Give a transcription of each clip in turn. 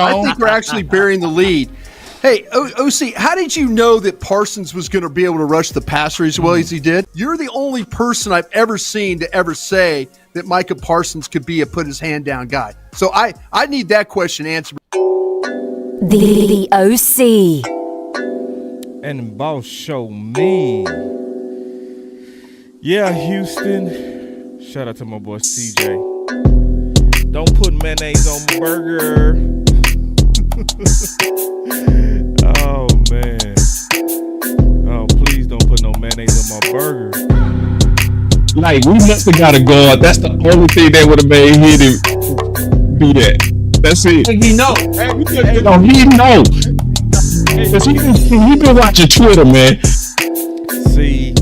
I think we're actually burying the lead. Hey, OC, how did you know that Parsons was going to be able to rush the passer as well as he did? You're the only person I've ever seen to ever say that Micah Parsons could be a put his hand down guy. So I need that question answered. The OC. And Boss Show me. Yeah, Houston. Shout out to my boy CJ. Don't put mayonnaise on my burger. Oh, man. Oh, please don't put no mayonnaise on my burger. Like, we must have got a guard. That's the only thing that would have made him do that. That's it. He know. He know. Because he been watching Twitter, man. See,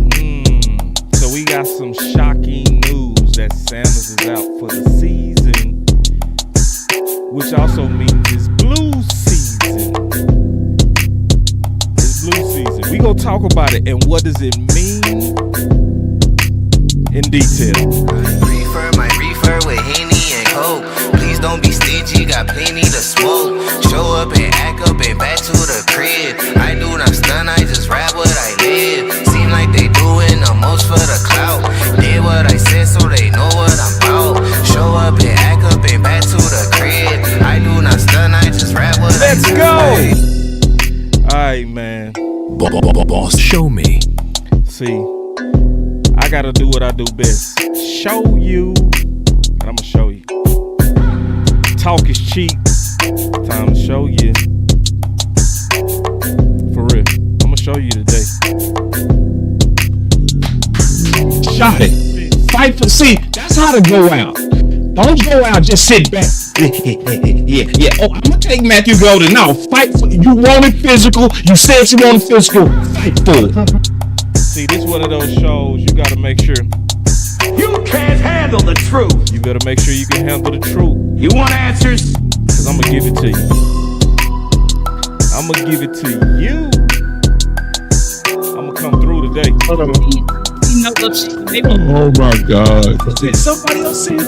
so we got some shocking news that Sanders is out for the season, which also means it's blue season. It's blue season. We gonna talk about it and what does it mean in detail. My reefer with Henny and Coke. Please don't be stingy, got plenty to smoke. Show up and act up and back to the crib. I do not stun, I just rap what I live. Seem like they doing the most for the clout. Did what I said so they know what I'm about. Show up and act up and back to the crib. I do not stun, I just rap what I live. Let's go! Alright, man. Boss, show me. See, I gotta do what I do best. Show you, and I'm gonna show you. Talk is cheap. Time to show you. For real. I'm gonna show you today. Shot it. Fight for, see, that's how to go out. Don't go out, just sit back. Yeah. Oh, I'm gonna take Matthew Golden. No, fight for, you want it physical. You said you want it physical. Fight for it. See, this one of those shows you gotta make sure. You can't handle the truth. You better make sure you can handle the truth. You want answers? Cause I'm gonna give it to you. I'm gonna give it to you. I'm gonna come through today. Oh my God. Somebody else said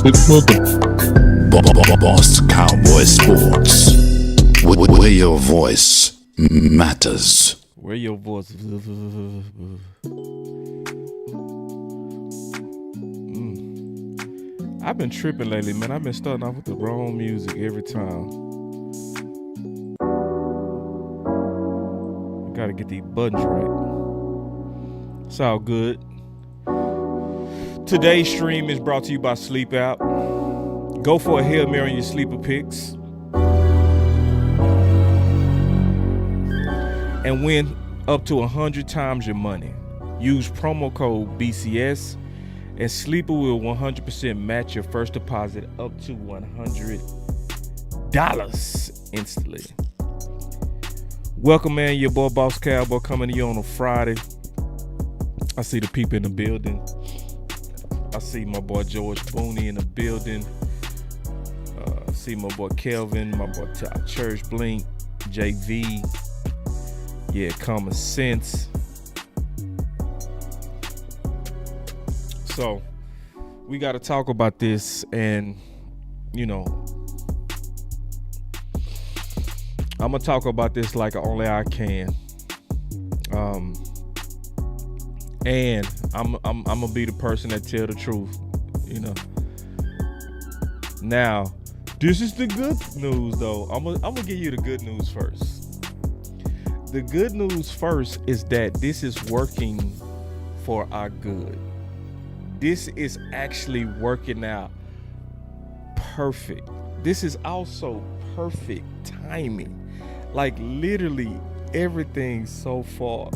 It's Boss Cowboy Sports. Where your voice matters. Where your voice. I've been tripping lately, man. I've been starting off with the wrong music every time. I gotta get these buttons right. It's all good. Today's stream is brought to you by Sleep Out. Go for a Hail Mary on your sleeper picks. And win up to 100 times your money. Use promo code BCS and Sleeper will 100% match your first deposit up to $100 instantly. Welcome, man. Your boy Boss Cowboy coming to you on a Friday. I see the people in the building. I see my boy George Booney in the building. I see my boy Kelvin, my boy Church Blink, JV. Yeah, Common Sense. So, we got to talk about this, and, you know, I'm going to talk about this like only I can. And I'm going to be the person that tell the truth, you know. Now, this is the good news, though. I'm going to give you the good news first. The good news first is that this is working for our good. This is actually working out perfect. This is also perfect timing. Like literally everything so far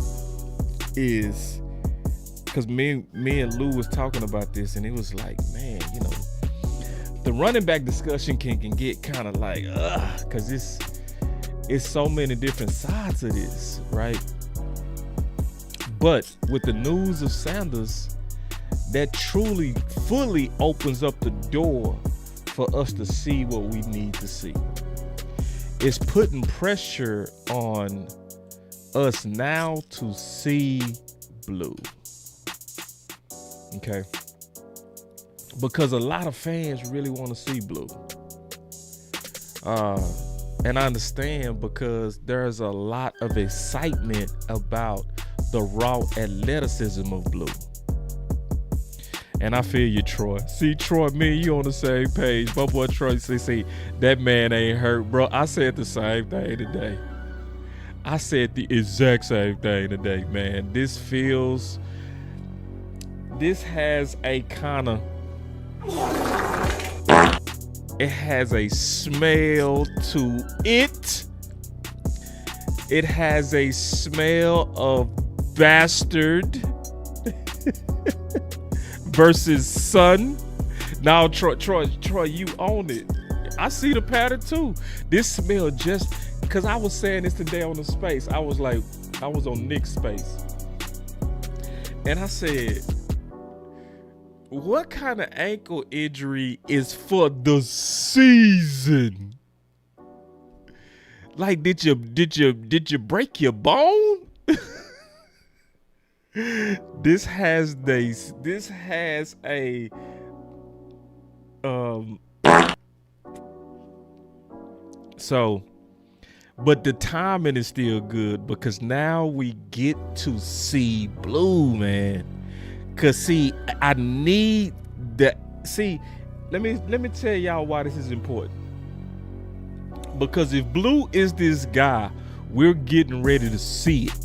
is, because me and Lou was talking about this, and it was like, man, you know, the running back discussion can get kind of like, because it's so many different sides of this, right? But with the news of Sanders, that truly fully opens up the door for us to see what we need to see. It's putting pressure on us now to see blue. Okay. Because a lot of fans really want to see blue. And I understand because there's a lot of excitement about the raw athleticism of blue. And I feel you, Troy. See, Troy, me and you on the same page. My boy Troy see, that man ain't hurt, bro. I said the same thing today. I said the exact same thing today, man. This has a kind of, it has a smell to it. It has a smell of bastard versus son. Now, Troy, you own it. I see the pattern too. This smell just, because I was saying this today on the space. I was on Nick's space. And I said, what kind of ankle injury is for the season? Like, did you break your bone? This has a so, but the timing is still good because now we get to see blue, man. Cause see, I need that. See, let me tell y'all why this is important. Because if blue is this guy, we're getting ready to see it.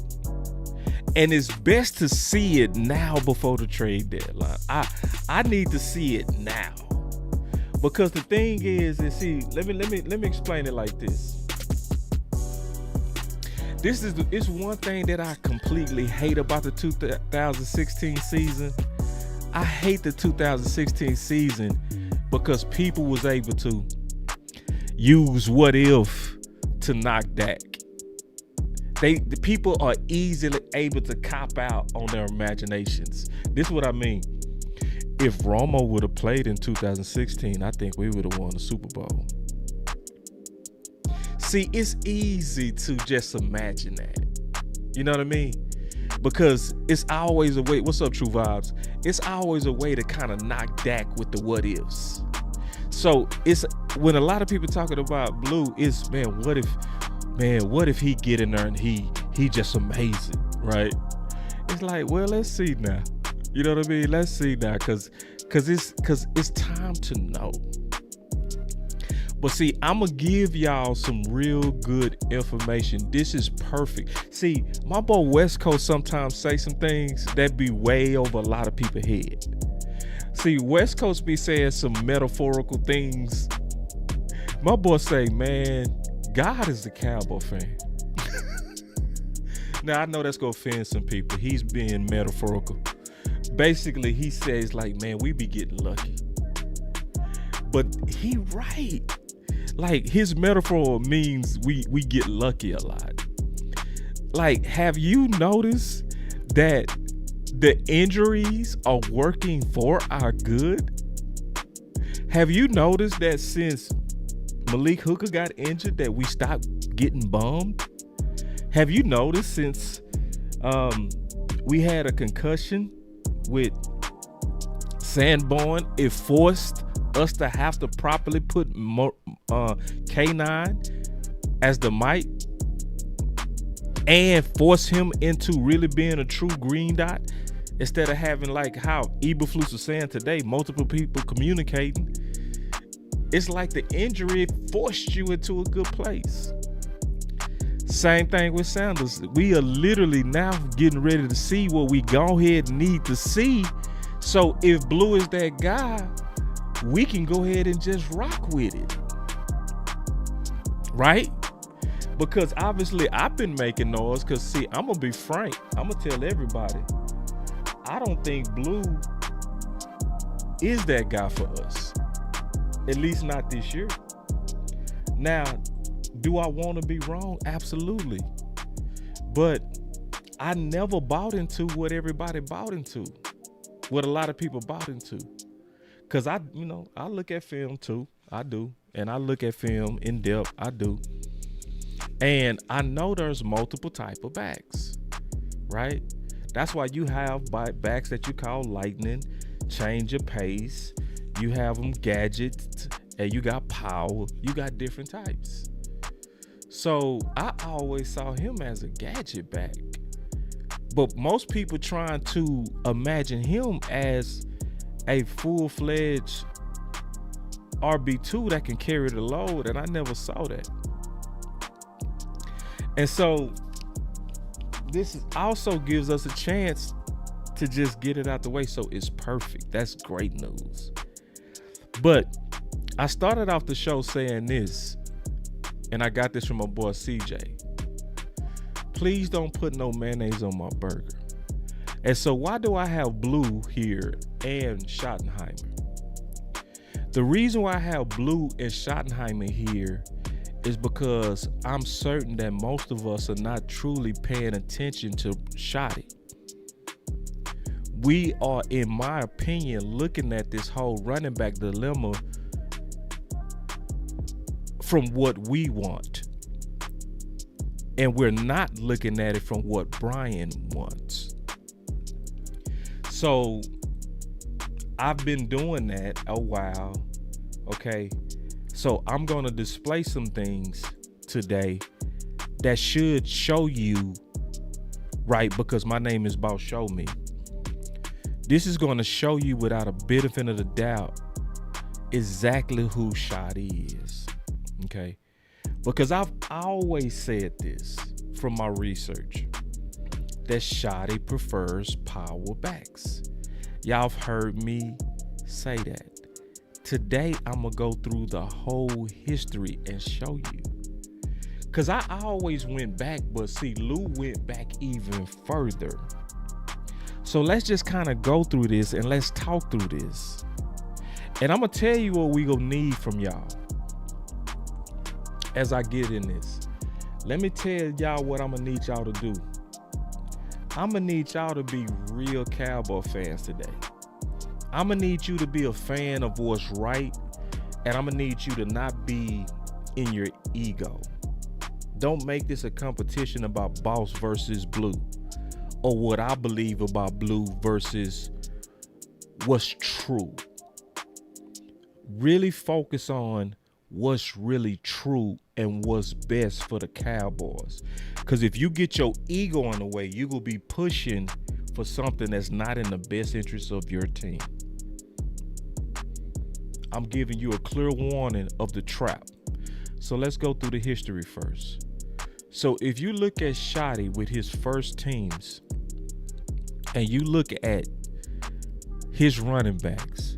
And it's best to see it now before the trade deadline. I need to see it now. Because the thing is see, let me explain it like this. It's one thing that I completely hate about the 2016 season. I hate the 2016 season because people was able to use what if to knock Dak. The people are easily able to cop out on their imaginations. This is what I mean. If Romo would have played in 2016, I think we would have won the Super Bowl. See, it's easy to just imagine that. You know what I mean? Because it's always a way. What's up, True Vibes? It's always a way to kind of knock Dak with the what ifs. So it's when a lot of people talking about blue, it's what if he get in there and he just amazing, right? It's like, well, let's see now. You know what I mean? Let's see now, cause it's time to know. But see, I'm gonna give y'all some real good information. This is perfect. See, my boy West Coast sometimes say some things that be way over a lot of people's head. See, West Coast be saying some metaphorical things. My boy say, man, God is a Cowboy fan. Now, I know that's gonna offend some people. He's being metaphorical. Basically, he says like, man, we be getting lucky. But he right. Like, his metaphor means we get lucky a lot. Like, have you noticed that the injuries are working for our good? Have you noticed that since Malik Hooker got injured that we stopped getting bummed? Have you noticed since we had a concussion with Sanborn, it forced us to have to properly put K9 as the mic and force him into really being a true green dot instead of having like how Eberflus was saying today, multiple people communicating. It's like the injury forced you into a good place. Same thing with Sanders. We are literally now getting ready to see what we go ahead and need to see. So if Blue is that guy, we can go ahead and just rock with it. Right? Because obviously I've been making noise because see, I'm going to be frank. I'm going to tell everybody. I don't think Blue is that guy for us. At least not this year. Now, do I want to be wrong? Absolutely. But I never bought into what everybody bought into. What a lot of people bought into. Because I look at film too. I do. And I look at film in depth. I do. And I know there's multiple type of backs. Right? That's why you have backs that you call lightning, change of pace. You have them gadgets, and you got power. You got different types. So I always saw him as a gadget back. But most people trying to imagine him as a full-fledged RB2 that can carry the load, and I never saw that. And so this also gives us a chance to just get it out the way, so it's perfect. That's great news. But I started off the show saying this, and I got this from my boy CJ. Please don't put no mayonnaise on my burger. And so why do I have Blue here and Schottenheimer? The reason why I have Blue and Schottenheimer here is because I'm certain that most of us are not truly paying attention to Shotty. We are, in my opinion, looking at this whole running back dilemma from what we want. And we're not looking at it from what Brian wants. So I've been doing that a while. Okay. So I'm going to display some things today that should show you, right? Because my name is Boss Show Me. This is going to show you without a benefit of the doubt exactly who Shotty is. Okay. Because I've always said this from my research, that Shotty prefers power backs. Y'all have heard me say that. Today, I'm going to go through the whole history and show you. Because I always went back, but see, Lou went back even further. So let's just kind of go through this and let's talk through this. And I'm going to tell you what we going to need from y'all as I get in this. Let me tell y'all what I'm going to need y'all to do. I'm going to need y'all to be real Cowboy fans today. I'm going to need you to be a fan of what's right, and I'm going to need you to not be in your ego. Don't make this a competition about Boss versus Blue, or what I believe about Blue versus what's true. Really focus on what's really true and what's best for the Cowboys. Because if you get your ego in the way, you will be pushing for something that's not in the best interest of your team. I'm giving you a clear warning of the trap. So let's go through the history first. So if you look at Shotty with his first teams and you look at his running backs,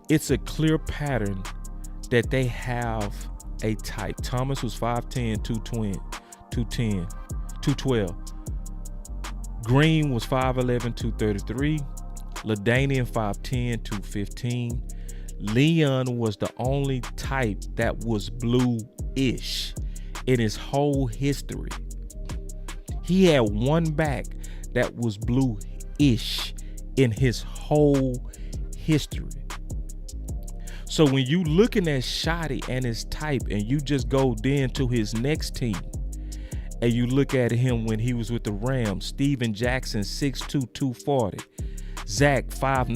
it's a clear pattern that they have a type. Thomas was 5'10", 220, 210, 212. Green was 5'11", 233. LaDainian 5'10", 215. Leon was the only type that was blue-ish in his whole history. He had one back that was blue-ish in his whole history. So when you looking at Shotty and his type and you just go then to his next team and you look at him when he was with the Rams, Steven Jackson 6'2", 240. Zach 5'9",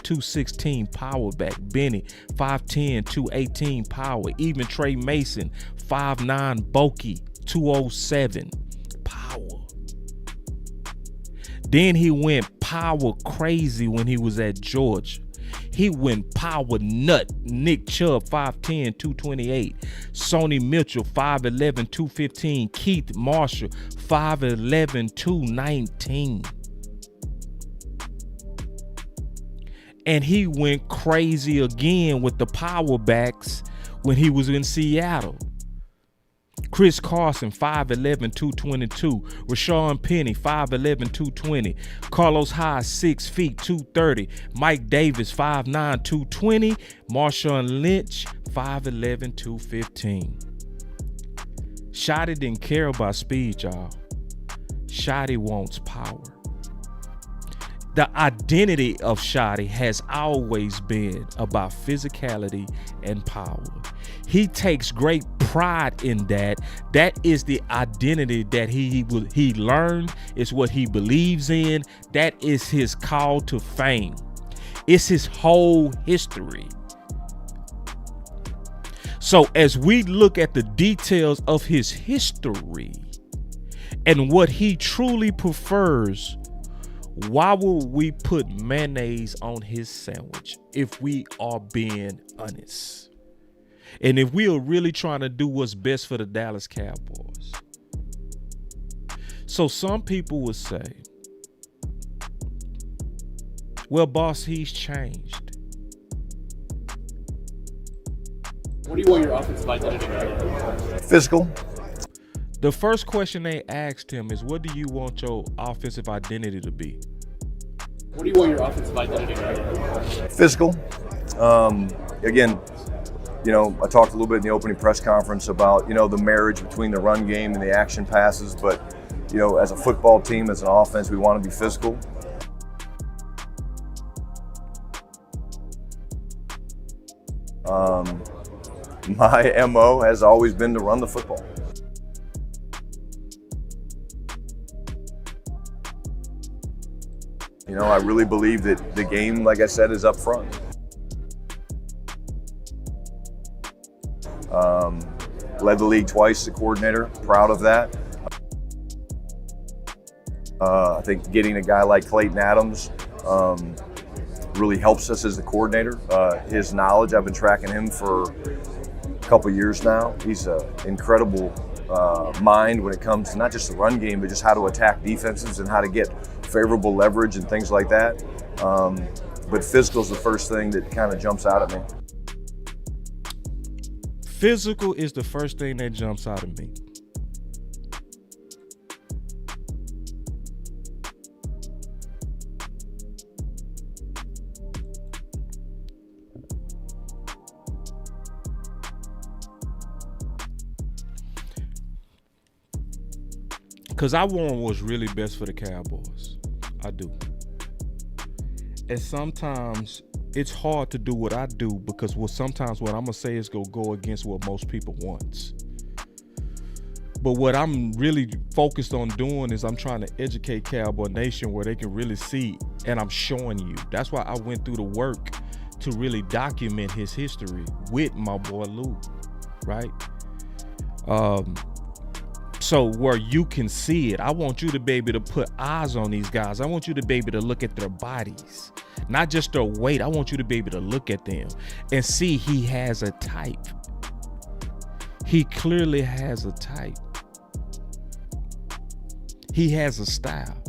216 power back. Benny 5'10", 218 power. Even Trey Mason 5'9", bulky 207 power. Then he went power crazy when he was at Georgia. He went power nut. Nick Chubb 5'10", 228. Sonny Mitchell 5'11", 215. Keith Marshall 5'11", 219. And he went crazy again with the power backs when he was in Seattle. Chris Carson, 5'11", 222. Rashawn Penny, 5'11", 220. Carlos Hyde, 6 feet, 230. Mike Davis, 5'9", 220. Marshawn Lynch, 5'11", 215. Shotty didn't care about speed, y'all. Shotty wants power. the identity of Shotty has always been about physicality and power. He takes great pride in that. That is the identity that he learned. It's what he believes in. That is his call to fame. It's his whole history. So as we look at the details of his history and what he truly prefers, why would we put mayonnaise on his sandwich if we are being honest? And if we are really trying to do what's best for the Dallas Cowboys. So some people would say, well, boss, he's changed. What do you want your offensive identity to be? Physical. The first question they asked him is, what do you want your offensive identity to be? What do you want your offensive identity to be? Physical. Again, I talked a little bit in the opening press conference about, the marriage between the run game and the action passes. But, as a football team, as an offense, we want to be physical. My MO has always been to run the football. I really believe that the game, like I said, is up front. Led the league twice as a coordinator, proud of that. I think getting a guy like Clayton Adams really helps us as the coordinator. His knowledge, I've been tracking him for a couple years now. He's an incredible mind when it comes to not just the run game, but just how to attack defenses and how to get favorable leverage and things like that. But physical is the first thing that kind of jumps out at me. Physical is the first thing that jumps out at me. Because I want what's really best for the Cowboys. I do. And sometimes it's hard to do what I do because sometimes what I'm going to say is going to go against what most people want. But what I'm really focused on doing is I'm trying to educate Cowboy Nation where they can really see, and I'm showing you. That's why I went through the work to really document his history with my boy Lou, right? So where you can see it, I want you to be able to put eyes on these guys. I want you to be able to look at their bodies, not just their weight. I want you to be able to look at them and see he has a type. He clearly has a type. He has a style.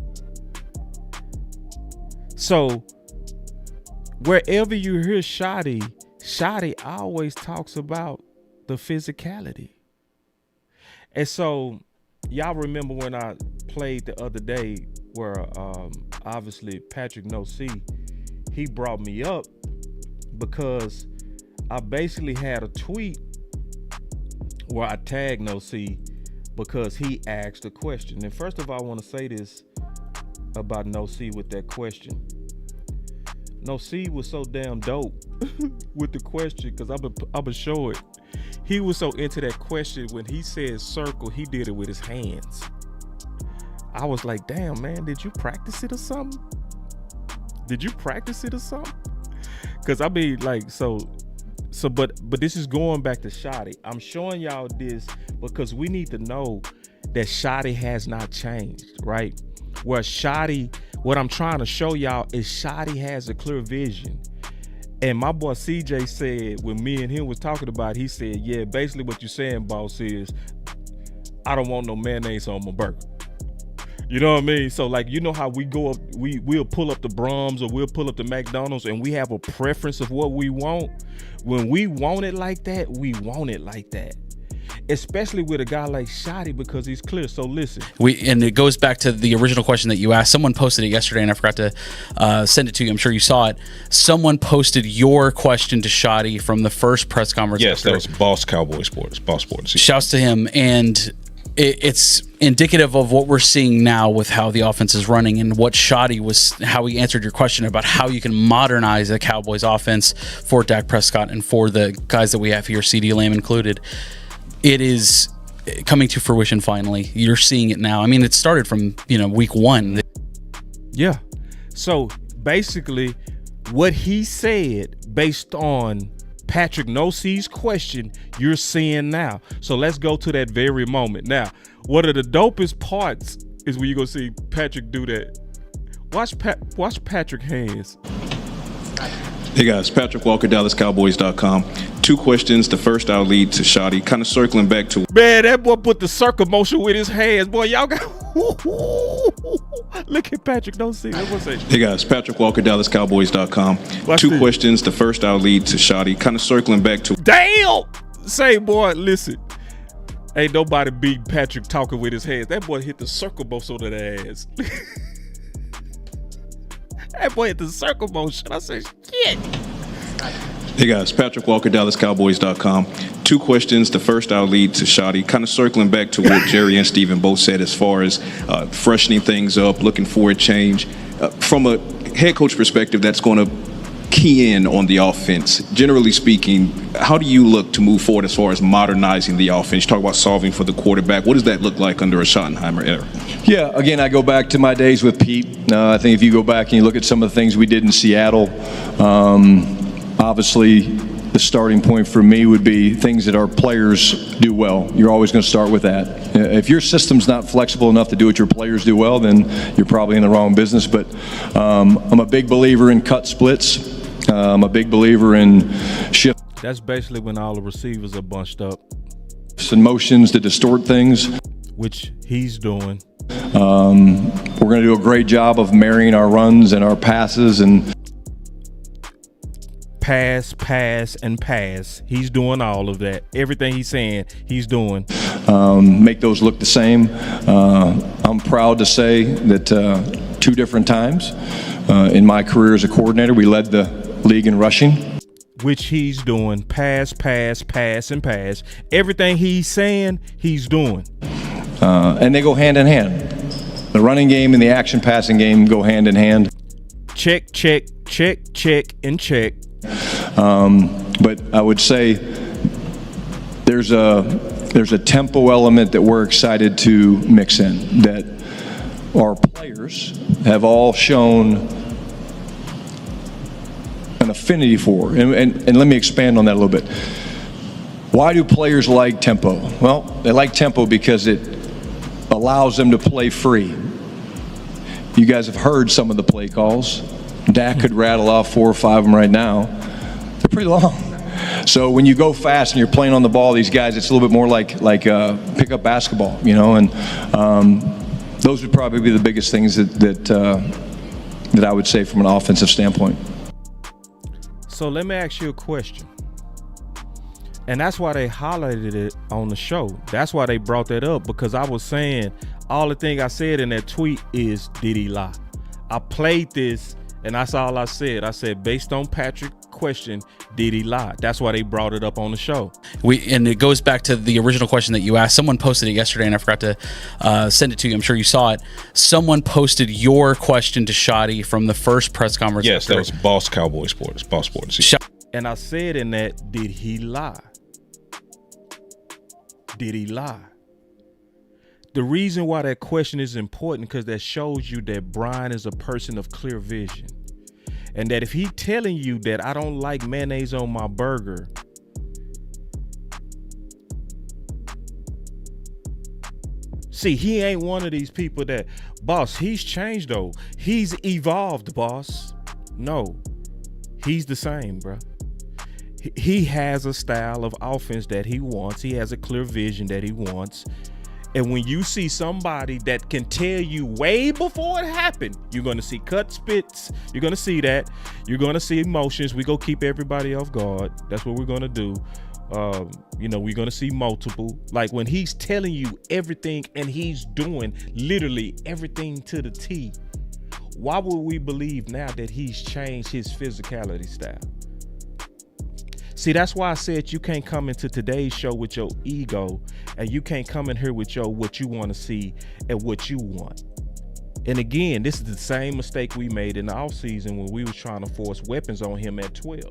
So wherever you hear Shotty always talks about the physicality. And so y'all remember when I played the other day where obviously Patrick No-C, he brought me up because I basically had a tweet where I tagged No-C because he asked a question. And first of all, I want to say this about No-C with that question. No-C was so damn dope with the question because I'm gonna show it. He was so into that question when he said circle, he did it with his hands. I was like, damn, man, did you practice it or something? Because I mean, like, but this is going back to Shotty. I'm showing y'all this because we need to know that Shotty has not changed, right? Where Shotty, what I'm trying to show y'all is Shotty has a clear vision. And my boy CJ said, when me and him was talking about it, he said, yeah, basically what you're saying, boss, is I don't want no mayonnaise on my burger. You know what I mean? So like, you know how we go up, we'll pull up the Brahms or we'll pull up the McDonald's and we have a preference of what we want. When we want it like that, we want it like that. Especially with a guy like Shotty because he's clear. So listen. And it goes back to the original question that you asked. Someone posted it yesterday and I forgot to send it to you. I'm sure you saw it. Someone posted your question to Shotty from the first press conference. Yes, that was Boss Cowboy Sports. Boss Sports. Yeah. Shouts to him. And it's indicative of what we're seeing now with how the offense is running, and what Shoddy was, how he answered your question about how you can modernize the Cowboys offense for Dak Prescott and for the guys that we have here, CeeDee Lamb included. It is coming to fruition finally. You're seeing it now. I mean, it started from, week 1. Yeah. So basically what he said based on Patrick Nosey's question, you're seeing now. So let's go to that very moment. Now, one of the dopest parts is when you're going to see Patrick do that. Watch Patrick hands. Hey guys, Patrick Walker, DallasCowboys.com. 2 questions. The first I'll lead to Shoddy, kind of circling back to... Man, that boy put the circle motion with his hands. Boy, y'all got... Look at Patrick, don't see. Hey guys, Patrick Walker, DallasCowboys.com. Watch 2 this. questions. The first I'll lead to Shoddy, kind of circling back to... Damn! Say, boy, listen. Ain't nobody beat Patrick talking with his hands. That boy hit the circle motion on that ass. That boy hit the circle motion. I said, shit. Hey guys, Patrick Walker, DallasCowboys.com. 2 questions. The first I'll lead to Shoddy, kind of circling back to what Jerry and Steven both said as far as freshening things up, looking for a change. From a head coach perspective, that's going to key in on the offense. Generally speaking, how do you look to move forward as far as modernizing the offense? You talk about solving for the quarterback. What does that look like under a Schottenheimer era? Yeah, again, I go back to my days with Pete. I think if you go back and you look at some of the things we did in Seattle, obviously the starting point for me would be things that our players do well. You're always going to start with that. If your system's not flexible enough to do what your players do well, then you're probably in the wrong business. But I'm a big believer in cut splits. I'm a big believer in shifts. That's basically when all the receivers are bunched up. And motions to distort things. Which he's doing. We're going to do a great job of marrying our runs and our passes and pass, and pass. He's doing all of that. Everything he's saying, he's doing. Make those look the same. I'm proud to say that 2 different times in my career as a coordinator, we led the league in rushing. Which he's doing. Pass, and pass. Everything he's saying, he's doing. And they go hand in hand. The running game and the action passing game go hand in hand. Check, and check. But I would say there's a tempo element that we're excited to mix in, that our players have all shown an affinity for. And let me expand on that a little bit. Why do players like tempo? Well, they like tempo because it allows them to play free. You guys have heard some of the play calls. Dak could rattle off 4 or 5 of them right now. They're pretty long. So when you go fast and you're playing on the ball, these guys, it's a little bit more like pickup basketball, and those would probably be the biggest things that I would say from an offensive standpoint. So let me ask you a question. And that's why they highlighted it on the show. That's why they brought that up, because I was saying all the thing I said in that tweet is, did he lie? I played this, and that's all I said. I said, based on Patrick's question, did he lie? That's why they brought it up on the show. And it goes back to the original question that you asked. Someone posted it yesterday, and I forgot to send it to you. I'm sure you saw it. Someone posted your question to Shoddy from the first press conference. Yes, that was BossCowboySports. Boss Sports. And I said in that, did he lie? Did he lie? The reason why that question is important, because that shows you that Brian is a person of clear vision. And that if he telling you that I don't like mayonnaise on my burger, see, he ain't one of these people that, boss, he's changed though. He's evolved, boss. No, he's the same, bro. He has a style of offense that he wants. He has a clear vision that he wants. And when you see somebody that can tell you way before it happened, you're going to see cut spits. You're going to see that. You're going to see emotions. We're going to keep everybody off guard. That's what we're going to do. We're going to see multiple. Like when he's telling you everything and he's doing literally everything to the T, why would we believe now that he's changed his physicality style? See, that's why I said you can't come into today's show with your ego, and you can't come in here with your what you want to see and what you want. And again, this is the same mistake we made in the offseason when we was trying to force weapons on him at 12.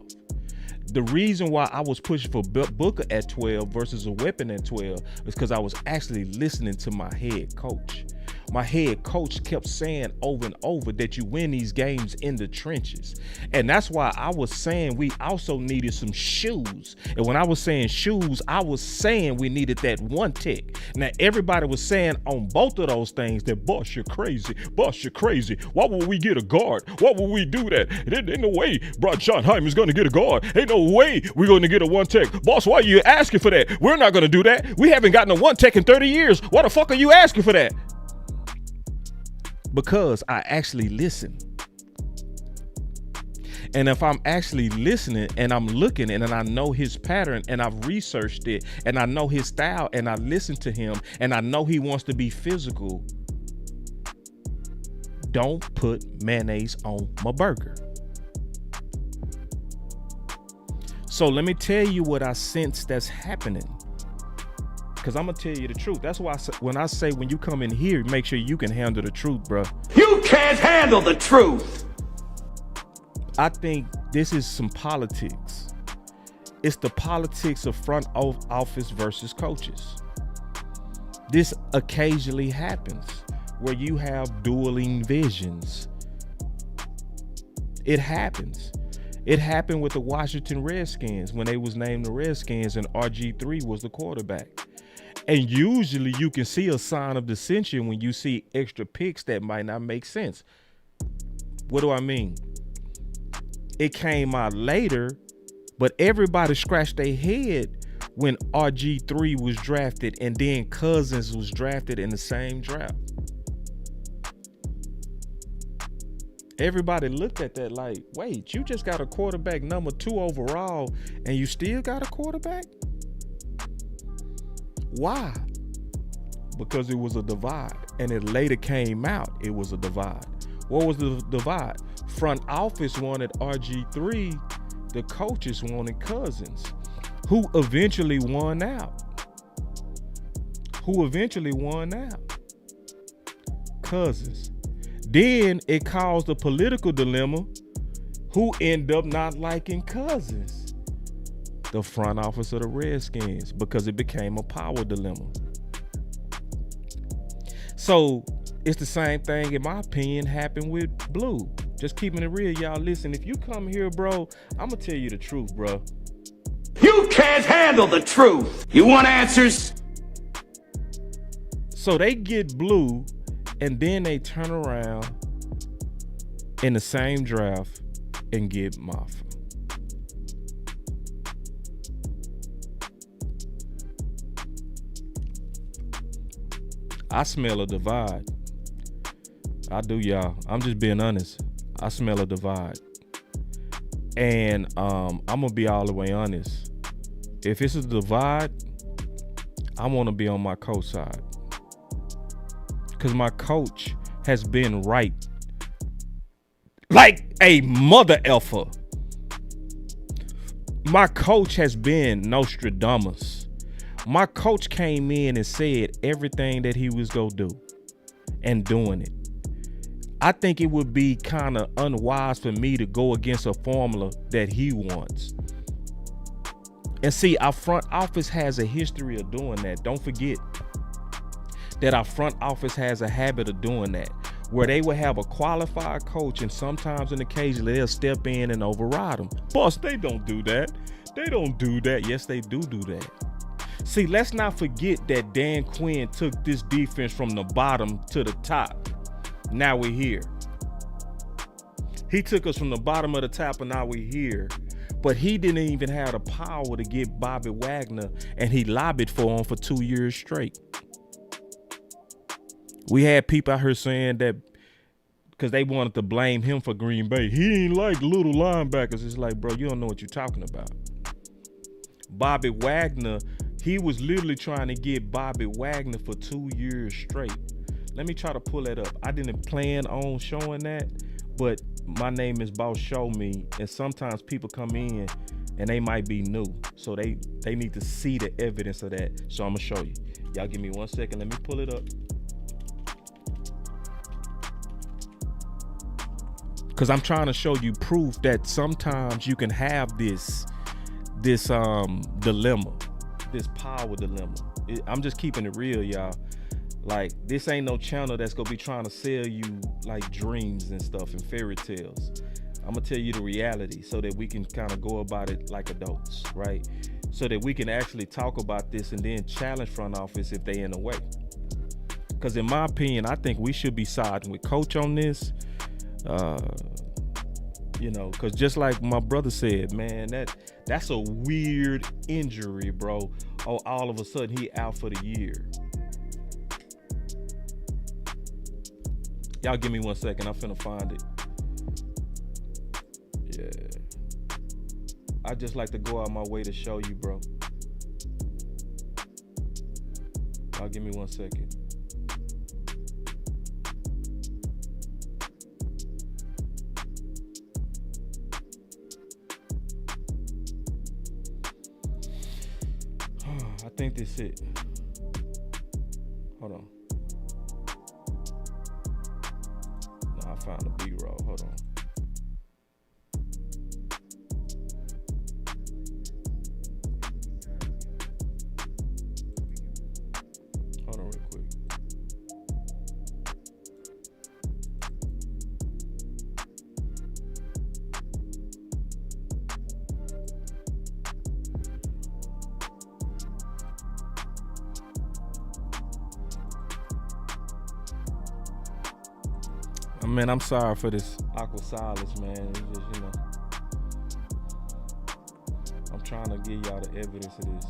The reason why I was pushing for Booker at 12 versus a weapon at 12 is because I was actually listening to my head coach. My head coach kept saying over and over that you win these games in the trenches. And that's why I was saying we also needed some shoes. And when I was saying shoes, I was saying we needed that one tick. Now, everybody was saying on both of those things that, boss, you're crazy. Boss, you're crazy. Why would we get a guard? Why would we do that? Ain't no way Schottenheimer is going to get a guard. Ain't no way we're going to get a one tech. Boss, why are you asking for that? We're not going to do that. We haven't gotten a one tech in 30 years. Why the fuck are you asking for that? Because I actually listen. And if I'm actually listening and I'm looking and I know his pattern and I've researched it and I know his style and I listen to him and I know he wants to be physical, don't put mayonnaise on my burger. So let me tell you what I sense that's happening. Because I'm going to tell you the truth. That's why when I say when you come in here, make sure you can handle the truth, bro. You can't handle the truth. I think this is some politics. It's the politics of front office versus coaches. This occasionally happens where you have dueling visions. It happens. It happened with the Washington Redskins when they was named the Redskins and RG3 was the quarterback. And usually you can see a sign of dissension when you see extra picks that might not make sense. What do I mean? It came out later, but everybody scratched their head when RG3 was drafted and then Cousins was drafted in the same draft. Everybody looked at that like, wait, you just got a quarterback number 2 overall and you still got a quarterback? Why? Because it was a divide, and it later came out it was a divide. What was the divide? Front office wanted RG3, the coaches wanted Cousins, who eventually won out. Cousins. Then it caused a political dilemma. Who ended up not liking Cousins? The front office of the Redskins, because it became a power dilemma. So it's the same thing, in my opinion, happened with Blue. Just keeping it real, y'all. Listen, if you come here, bro, I'm gonna tell you the truth, bro. You can't handle the truth. You want answers? So they get Blue, and then they turn around in the same draft and get Maffa. I smell a divide. I do, y'all. I'm just being honest. I smell a divide. And I'm going to be all the way honest. If it's a divide, I want to be on my coach side. Because my coach has been right. Like a mother effer. My coach has been Nostradamus. My coach came in and said everything that he was going to do and doing it. I think it would be kind of unwise for me to go against a formula that he wants. And see, our front office has a history of doing that. Don't forget that our front office has a habit of doing that, where they will have a qualified coach and sometimes and occasionally they'll step in and override them. Boss, they don't do that. They don't do that. Yes, they do that. See, let's not forget that Dan Quinn took this defense from the bottom to the top. Now we're here. He took us from the bottom of the top and now we're here. But he didn't even have the power to get Bobby Wagner, and he lobbied for him for 2 years straight. We had people out here saying that because they wanted to blame him for Green Bay. He ain't like little linebackers. It's like, bro, you don't know what you're talking about. Bobby Wagner, he was literally trying to get Bobby Wagner for 2 years straight. Let me try to pull that up. I didn't plan on showing that, but my name is Boss Show Me, and sometimes people come in and they might be new. So they need to see the evidence of that. So I'm gonna show you. Y'all give me 1 second. Let me pull it up. Because I'm trying to show you proof that sometimes you can have this dilemma, this power dilemma. I'm just keeping it real, y'all. Like, this ain't no channel that's gonna be trying to sell you like dreams and stuff and fairy tales. I'm gonna tell you the reality so that we can kind of go about it like adults, right? So that we can actually talk about this and then challenge front office if they in the way. Because in my opinion, I think we should be siding with coach on this. You know, because just like my brother said, man, that's a weird injury, bro. Oh, all of a sudden he out for the year. Y'all give me 1 second. I'm finna find it. Yeah. I just like to go out my way to show you, bro. Y'all give me 1 second. I think that's it. Hold on. No, I found a B-roll. Hold on. Hold on real quick. Man, I'm sorry for this awkward silence, man. It's just, you know, I'm trying to give y'all the evidence of this.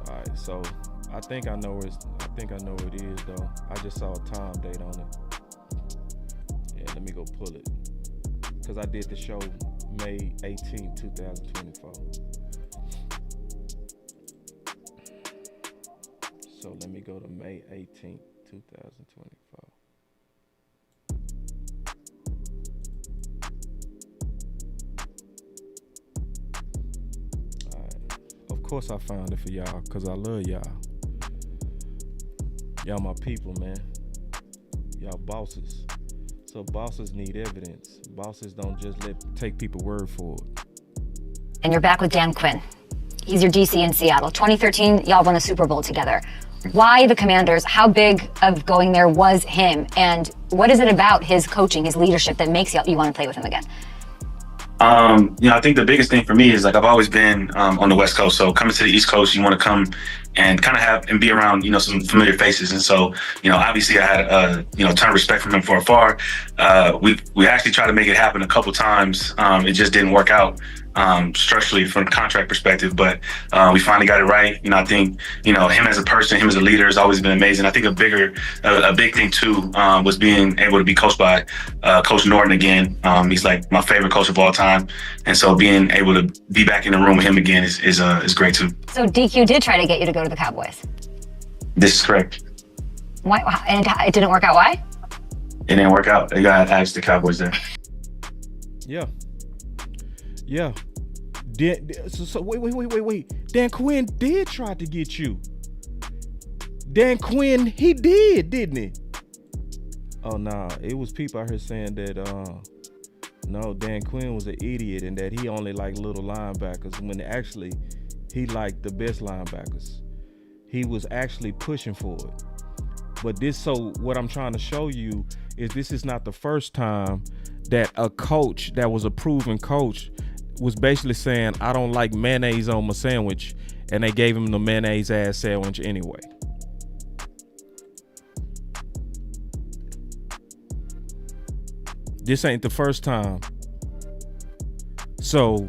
All right, so I think I know where it is, though. I just saw a time date on it. Yeah, let me go pull it, because I did the show May 18, 2024. So let me go to May 18th, 2024. All right. Of course I found it for y'all because I love y'all. Y'all my people, man. Y'all bosses. So bosses need evidence. Bosses don't just take people's word for it. And you're back with Dan Quinn. He's your DC in Seattle. 2013, y'all won a Super Bowl together. Why the Commanders? How big of going there was him? And what is it about his coaching, his leadership that makes you want to play with him again? You know, I think the biggest thing for me is, like, I've always been on the West Coast. So coming to the East Coast, you want to come and kind of have and be around, you know, some familiar faces. And so, you know, obviously I had you know, a ton of respect from him from afar. We actually tried to make it happen a couple times. It just didn't work out structurally from a contract perspective, but we finally got it right. You know, I think, you know, him as a person, him as a leader has always been amazing. I think a big thing too was being able to be coached by Coach Norton again. He's like my favorite coach of all time, and so being able to be back in the room with him again is great too. So DQ did try to get you to go to the Cowboys. This is correct. Why? And it didn't work out. Why? It didn't work out. You got to ask the Cowboys there. Yeah. Yeah. So wait. Dan Quinn did try to get you. Dan Quinn, he did, didn't he? Oh, nah. It was people out here saying that, no, Dan Quinn was an idiot and that he only liked little linebackers when actually he liked the best linebackers. He was actually pushing for it. But what I'm trying to show you is this is not the first time that a coach that was a proven coach was basically saying, I don't like mayonnaise on my sandwich, and they gave him the mayonnaise ass sandwich anyway. This ain't the first time. So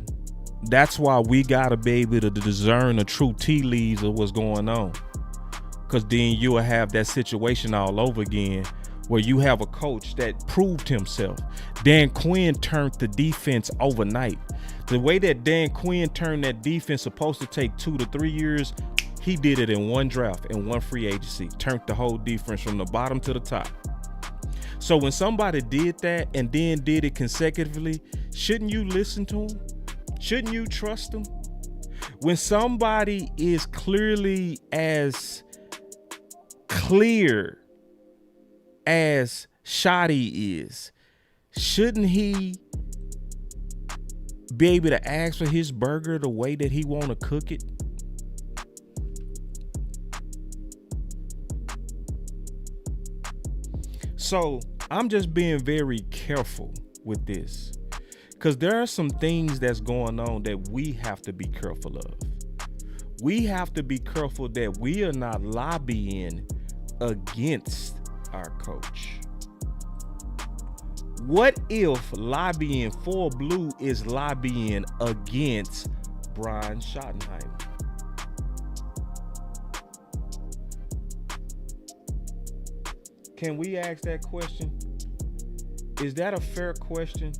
that's why we gotta be able to discern the true tea leaves of what's going on. Cause then you will have that situation all over again where you have a coach that proved himself. Dan Quinn turned the defense overnight. The way that Dan Quinn turned that defense supposed to take 2 to 3 years, he did it in one draft and one free agency. Turned the whole defense from the bottom to the top. So when somebody did that and then did it consecutively, shouldn't you listen to them? Shouldn't you trust them? When somebody is clearly as clear as Shotty is, shouldn't he be able to ask for his burger the way that he want to cook it? So I'm just being very careful with this, because there are some things that's going on that we have to be careful of. We have to be careful that we are not lobbying against our coach. What if lobbying for Blue is lobbying against Brian Schottenheimer? Can we ask that question? Is that a fair question?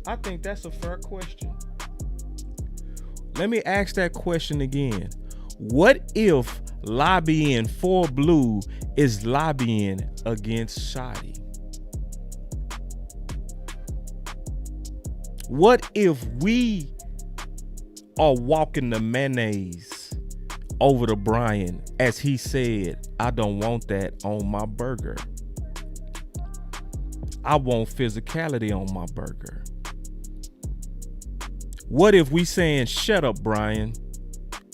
I think that's a fair question. Let me ask that question again. What if lobbying for Blue is lobbying against Shotty? What if we are walking the mayonnaise over to Brian, as he said, I don't want that on my burger. I want physicality on my burger. What if we saying, shut up, Brian?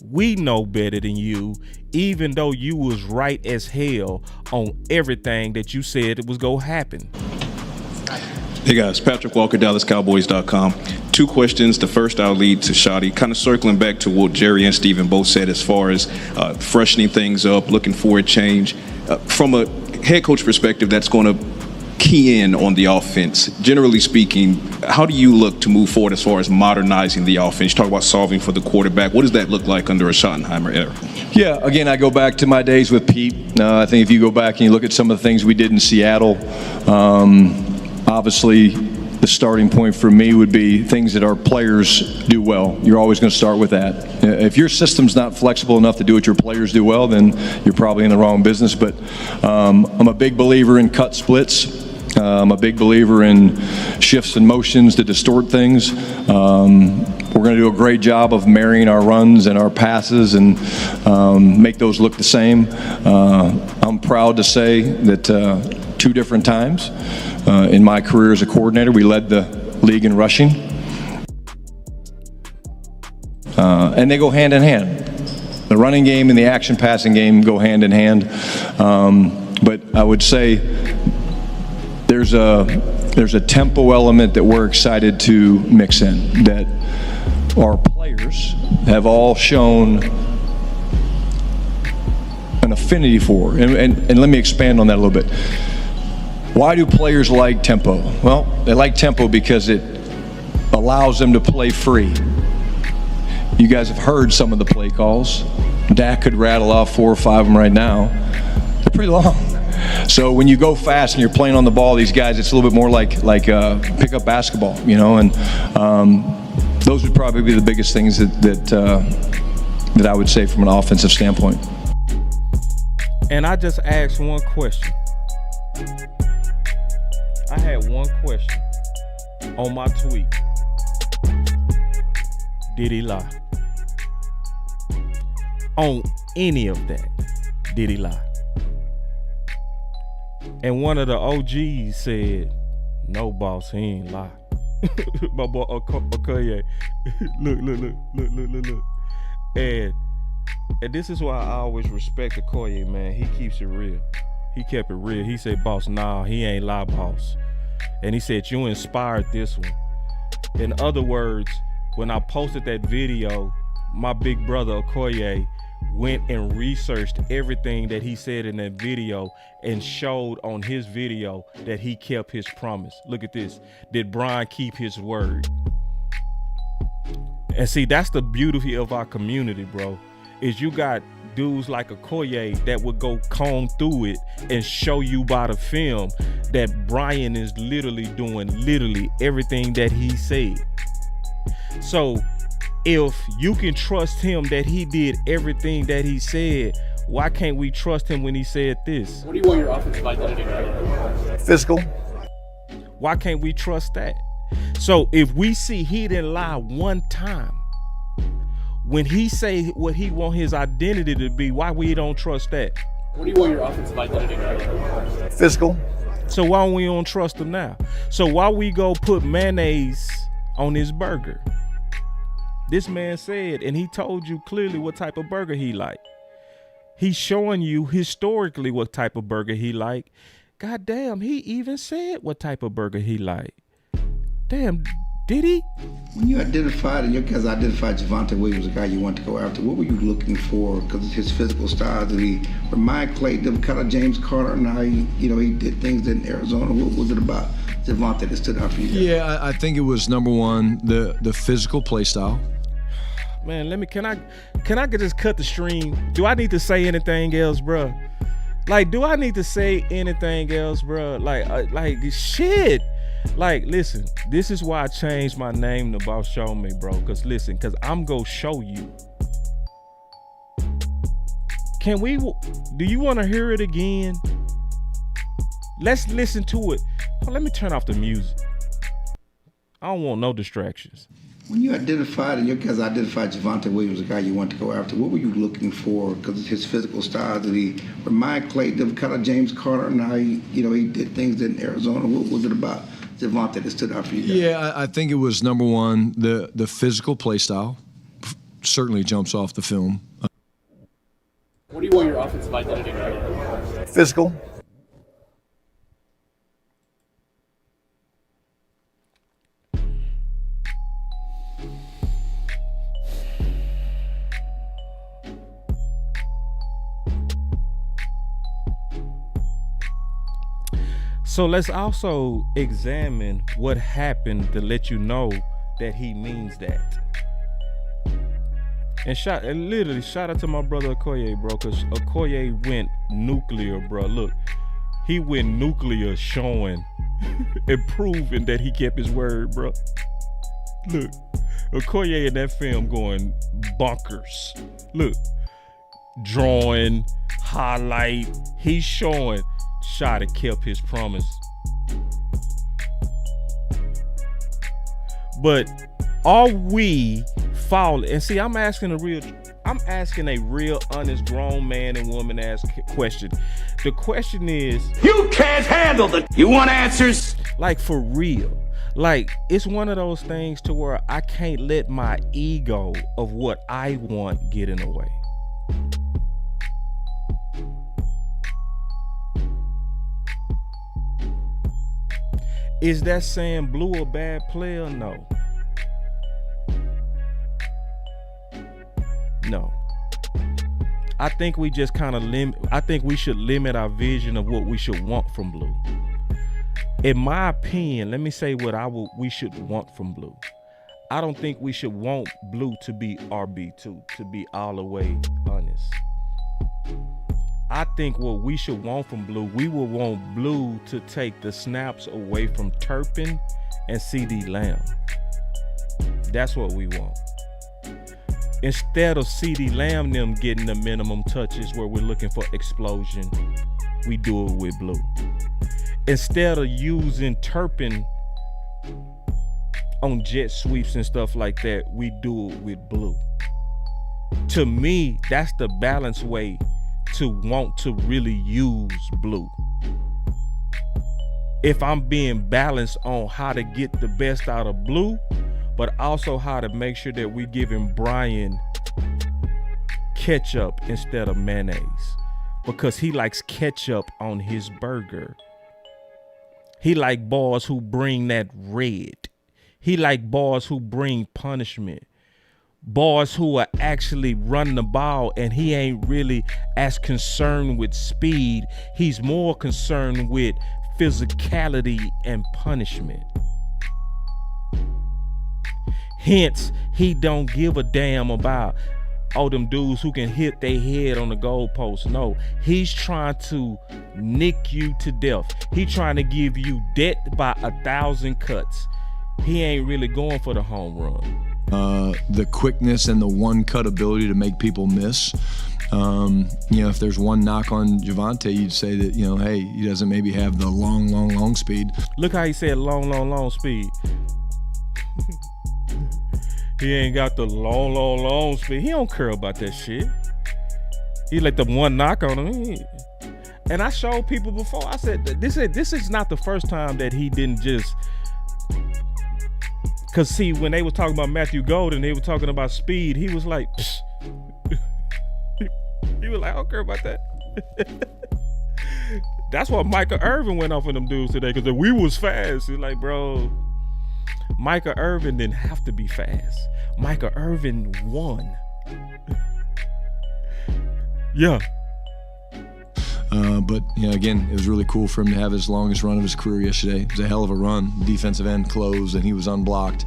We know better than you, even though you was right as hell on everything that you said it was gonna happen. Hey guys, Patrick Walker, DallasCowboys.com. 2 questions. The first I'll lead to Shotty, kind of circling back to what Jerry and Steven both said as far as freshening things up, looking for a change. From a head coach perspective, that's going to key in on the offense. Generally speaking, how do you look to move forward as far as modernizing the offense? You talk about solving for the quarterback. What does that look like under a Schottenheimer era? Yeah, again, I go back to my days with Pete. I think if you go back and you look at some of the things we did in Seattle, obviously the starting point for me would be things that our players do well. You're always going to start with that. If your system's not flexible enough to do what your players do well, then you're probably in the wrong business. But I'm a big believer in cut splits. I'm a big believer in shifts and motions to distort things. We're going to do a great job of marrying our runs and our passes and make those look the same. I'm proud to say that 2 different times in my career as a coordinator, we led the league in rushing. And they go hand in hand. The running game and the action passing game go hand in hand. But I would say there's a tempo element that we're excited to mix in, that our players have all shown an affinity for. And let me expand on that a little bit. Why do players like tempo? Well, they like tempo because it allows them to play free. You guys have heard some of the play calls. Dak could rattle off 4 or 5 of them right now. They're pretty long. So when you go fast and you're playing on the ball, these guys, it's a little bit more like pickup basketball, you know. And those would probably be the biggest things that I would say from an offensive standpoint. And I just asked one question. I had one question on my tweet. Did he lie? On any of that, did he lie? And one of the OGs said, no, boss, he ain't lie. My boy Okoye. Look. And this is why I always respect Okoye, man. He keeps it real. He kept it real. He said, boss, nah, he ain't lie, boss. And he said, you inspired this one. In other words, when I posted that video, my big brother Okoye went and researched everything that he said in that video and showed on his video that he kept his promise. Look at this. Did Brian keep his word? And see, that's the beauty of our community, bro, is you got dudes like Okoye that would go comb through it and show you by the film that Brian is literally doing everything that he said. So if you can trust him that he did everything that he said, Why can't we trust him when he said this? What do you want your offensive identity to be? Physical. Why can't we trust that? So if we see he didn't lie one time, when he say what he want his identity to be, why we don't trust that? What do you want your offensive identity to be? Physical. So why we don't trust him now? So why we go put mayonnaise on his burger? This man said, and he told you clearly what type of burger he like. He's showing you historically what type of burger he like. God damn, he even said what type of burger he like. Damn, did he? When you identified, and your guys identified Javonte Williams, the guy you want to go after, what were you looking for? Because his physical style, did he remind Clayton of kind of James Carter and how he did things in Arizona? What was it about Javonte that stood out for you guys? Yeah, I think it was number one, the physical play style. Man, can I just cut the stream? Do I need to say anything else, bro? Like, do I need to say anything else, bro? Like shit. Like, listen, this is why I changed my name to Boss Show Me, bro. Cause I'm gonna show you. Do you want to hear it again? Let's listen to it. Oh, let me turn off the music. I don't want no distractions. When you identified, and your guys identified Javonte Williams, the guy you want to go after, what were you looking for? Because his physical style, did he remind Clayton of kind of James Carter and how he did things in Arizona? What was it about Javonte that stood out for you guys? Yeah, I think it was number one, the physical play style. Certainly jumps off the film. What do you want your offensive identity to be? Physical. So let's also examine what happened to let you know that he means that. And literally shout out to my brother Okoye, bro, because Okoye went nuclear, bro. Look, he went nuclear showing and proving that he kept his word, bro. Look, Okoye in that film going bonkers. Look, drawing, highlight, he's showing Shotty kept his promise. But are we falling? And see, I'm asking a real honest grown man and woman ask question. The question is, You can't handle the. You want answers? Like, for real. Like, it's one of those things to where I can't let my ego of what I want get in the way. Is that saying Blue a bad player? No. No. I think we just kind of I think we should limit our vision of what we should want from Blue. In my opinion, let me say what we should want from Blue. I don't think we should want Blue to be RB2, to be all the way honest. I think what we should want from Blue, we will want Blue to take the snaps away from Turpin and CD Lamb. That's what we want. Instead of CD Lamb them getting the minimum touches where we're looking for explosion, we do it with Blue. Instead of using Turpin on jet sweeps and stuff like that, we do it with Blue. To me, that's the balanced way to want to really use Blue. If I'm being balanced on how to get the best out of Blue, but also how to make sure that we're giving Brian ketchup instead of mayonnaise, because he likes ketchup on his burger. He like boys who bring that red. He like boys who bring punishment. Boys who are actually running the ball, and he ain't really as concerned with speed. He's more concerned with physicality and punishment. Hence, he don't give a damn about all them dudes who can hit their head on the goalpost. No, he's trying to nick you to death. He trying to give you death by 1,000 cuts. He ain't really going for the home run. the quickness and the one-cut ability to make people miss. If there's one knock on Javonte, you'd say that, hey, he doesn't maybe have the long speed. Look how he said long speed. He ain't got the long speed. He don't care about that shit. He let the one knock on him. And I showed people before. I said this is not the first time that he didn't just. Cause see, when they were talking about Matthew Golden, they were talking about speed. He was like, psh. He was like, I don't care about that. That's why Micah Irvin went off on them dudes today, because we was fast. He's like, bro, Micah Irvin didn't have to be fast. Micah Irvin won. Yeah. But again, it was really cool for him to have his longest run of his career yesterday. It was a hell of a run. Defensive end closed, and he was unblocked.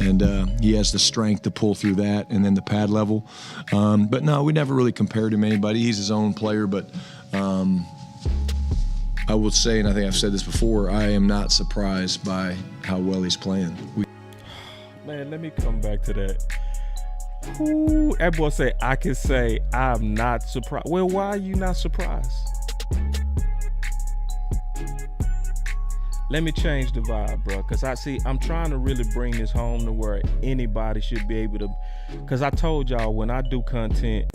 And he has the strength to pull through that, and then the pad level. But no, we never really compared him to anybody. He's his own player, but I will say, and I think I've said this before, I am not surprised by how well he's playing. Man, let me come back to that. Ooh, that boy say, I can say I'm not surprised. Well, why are you not surprised? Let me change the vibe, bro, because I'm trying to really bring this home to where anybody should be able to, because I told y'all when I do content,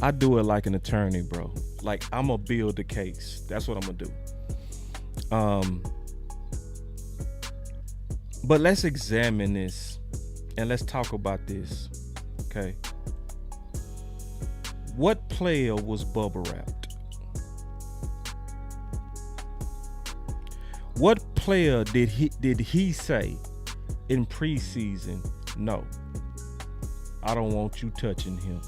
I do it like an attorney, bro. Like, I'm going to build the case. That's what I'm going to do. But let's examine this and let's talk about this, okay? What player was bubble wrapped? What player did he say in preseason, no, I don't want you touching him?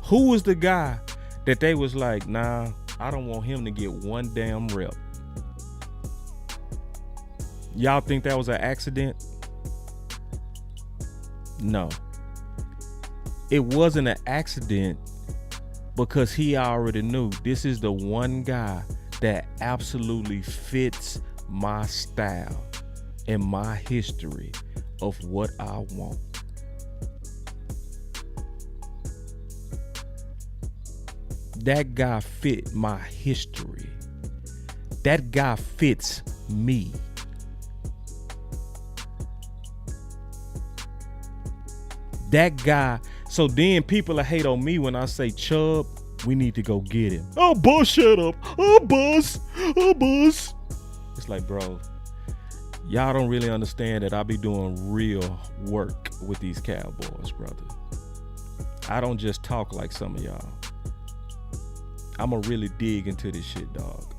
Who was the guy that they was like, nah, I don't want him to get one damn rep? Y'all think that was an accident? No. It wasn't an accident, because he already knew this is the one guy that absolutely fits my style and my history of what I want. That guy fit my history. That guy fits me. That guy. So then people hate on me when I say, Chubb, we need to go get him. Oh, boss, shut up. Oh, boss. Oh, boss. It's like, bro, y'all don't really understand that I be doing real work with these Cowboys, brother. I don't just talk like some of y'all. I'm going to really dig into this shit, dog.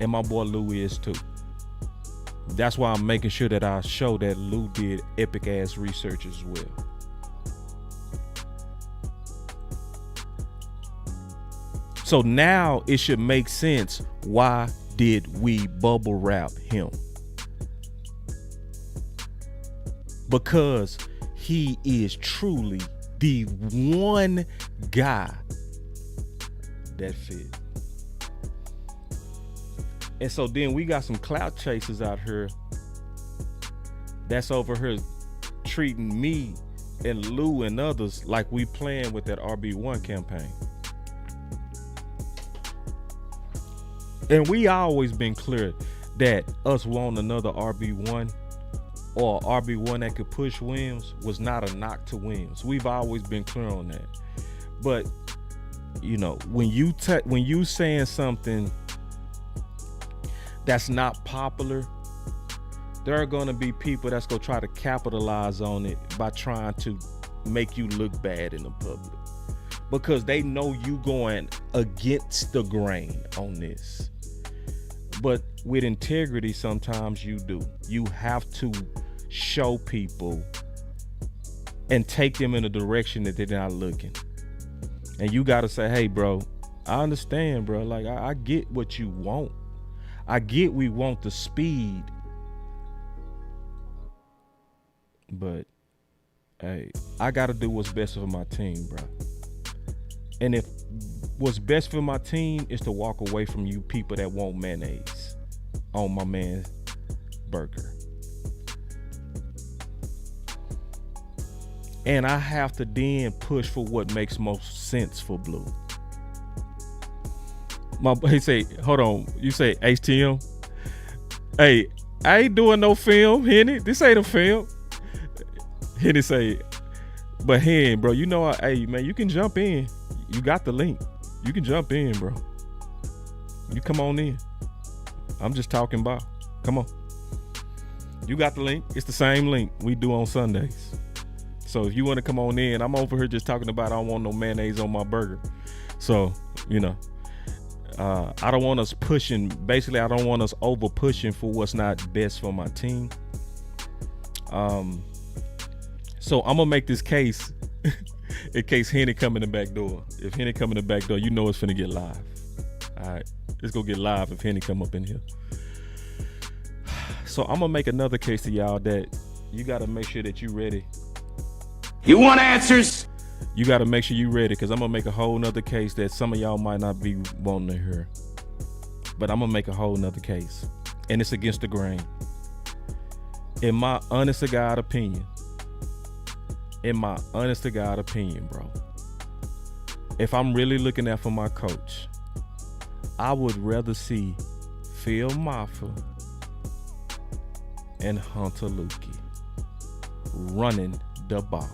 And my boy Lou is too. That's why I'm making sure that I show that Lou did epic ass research as well. So now it should make sense. Why did we bubble wrap him? Because he is truly the one guy that fit. And so then we got some clout chasers out here that's over here treating me and Lou and others like we playing with that RB1 campaign. And we always been clear that us wanting another RB1 or RB1 that could push Williams was not a knock to Williams. We've always been clear on that. But when you saying something that's not popular, there are going to be people that's going to try to capitalize on it by trying to make you look bad in the public, because they know you going against the grain on this. But with integrity, sometimes you do. You have to show people and take them in a direction that they're not looking. And you got to say, hey, bro, I understand, bro. Like, I get what you want. I get we want the speed. But, hey, I got to do what's best for my team, bro. And if what's best for my team is to walk away from you people that want mayonnaise. on my man's burger. And I have to then push for what makes most sense for Blue. He say, hold on, you say HTM? Hey, I ain't doing no film, Henny. This ain't a film. Henny say, but Hen, bro, you know, hey, man, you can jump in. You got the link. You can jump in, bro. You come on in. I'm just talking about. Come on. You got the link. It's the same link we do on Sundays. So if you want to come on in, I'm over here just talking about I don't want no mayonnaise on my burger. So, you know, I don't want us pushing. Basically, I don't want us over pushing for what's not best for my team. So I'm gonna make this case in case Henny come in the back door. If Henny come in the back door, you know it's finna get live. All right, it's gonna get live if Henny come up in here. So I'm gonna make another case to y'all that you gotta make sure that you ready. You want answers? You gotta make sure you ready, because I'm gonna make a whole nother case that some of y'all might not be wanting to hear. But I'm gonna make a whole nother case. And it's against the grain. In my honest to God opinion, bro, if I'm really looking out for my coach, I would rather see Phil Maffa and Hunter Lukey running the ball.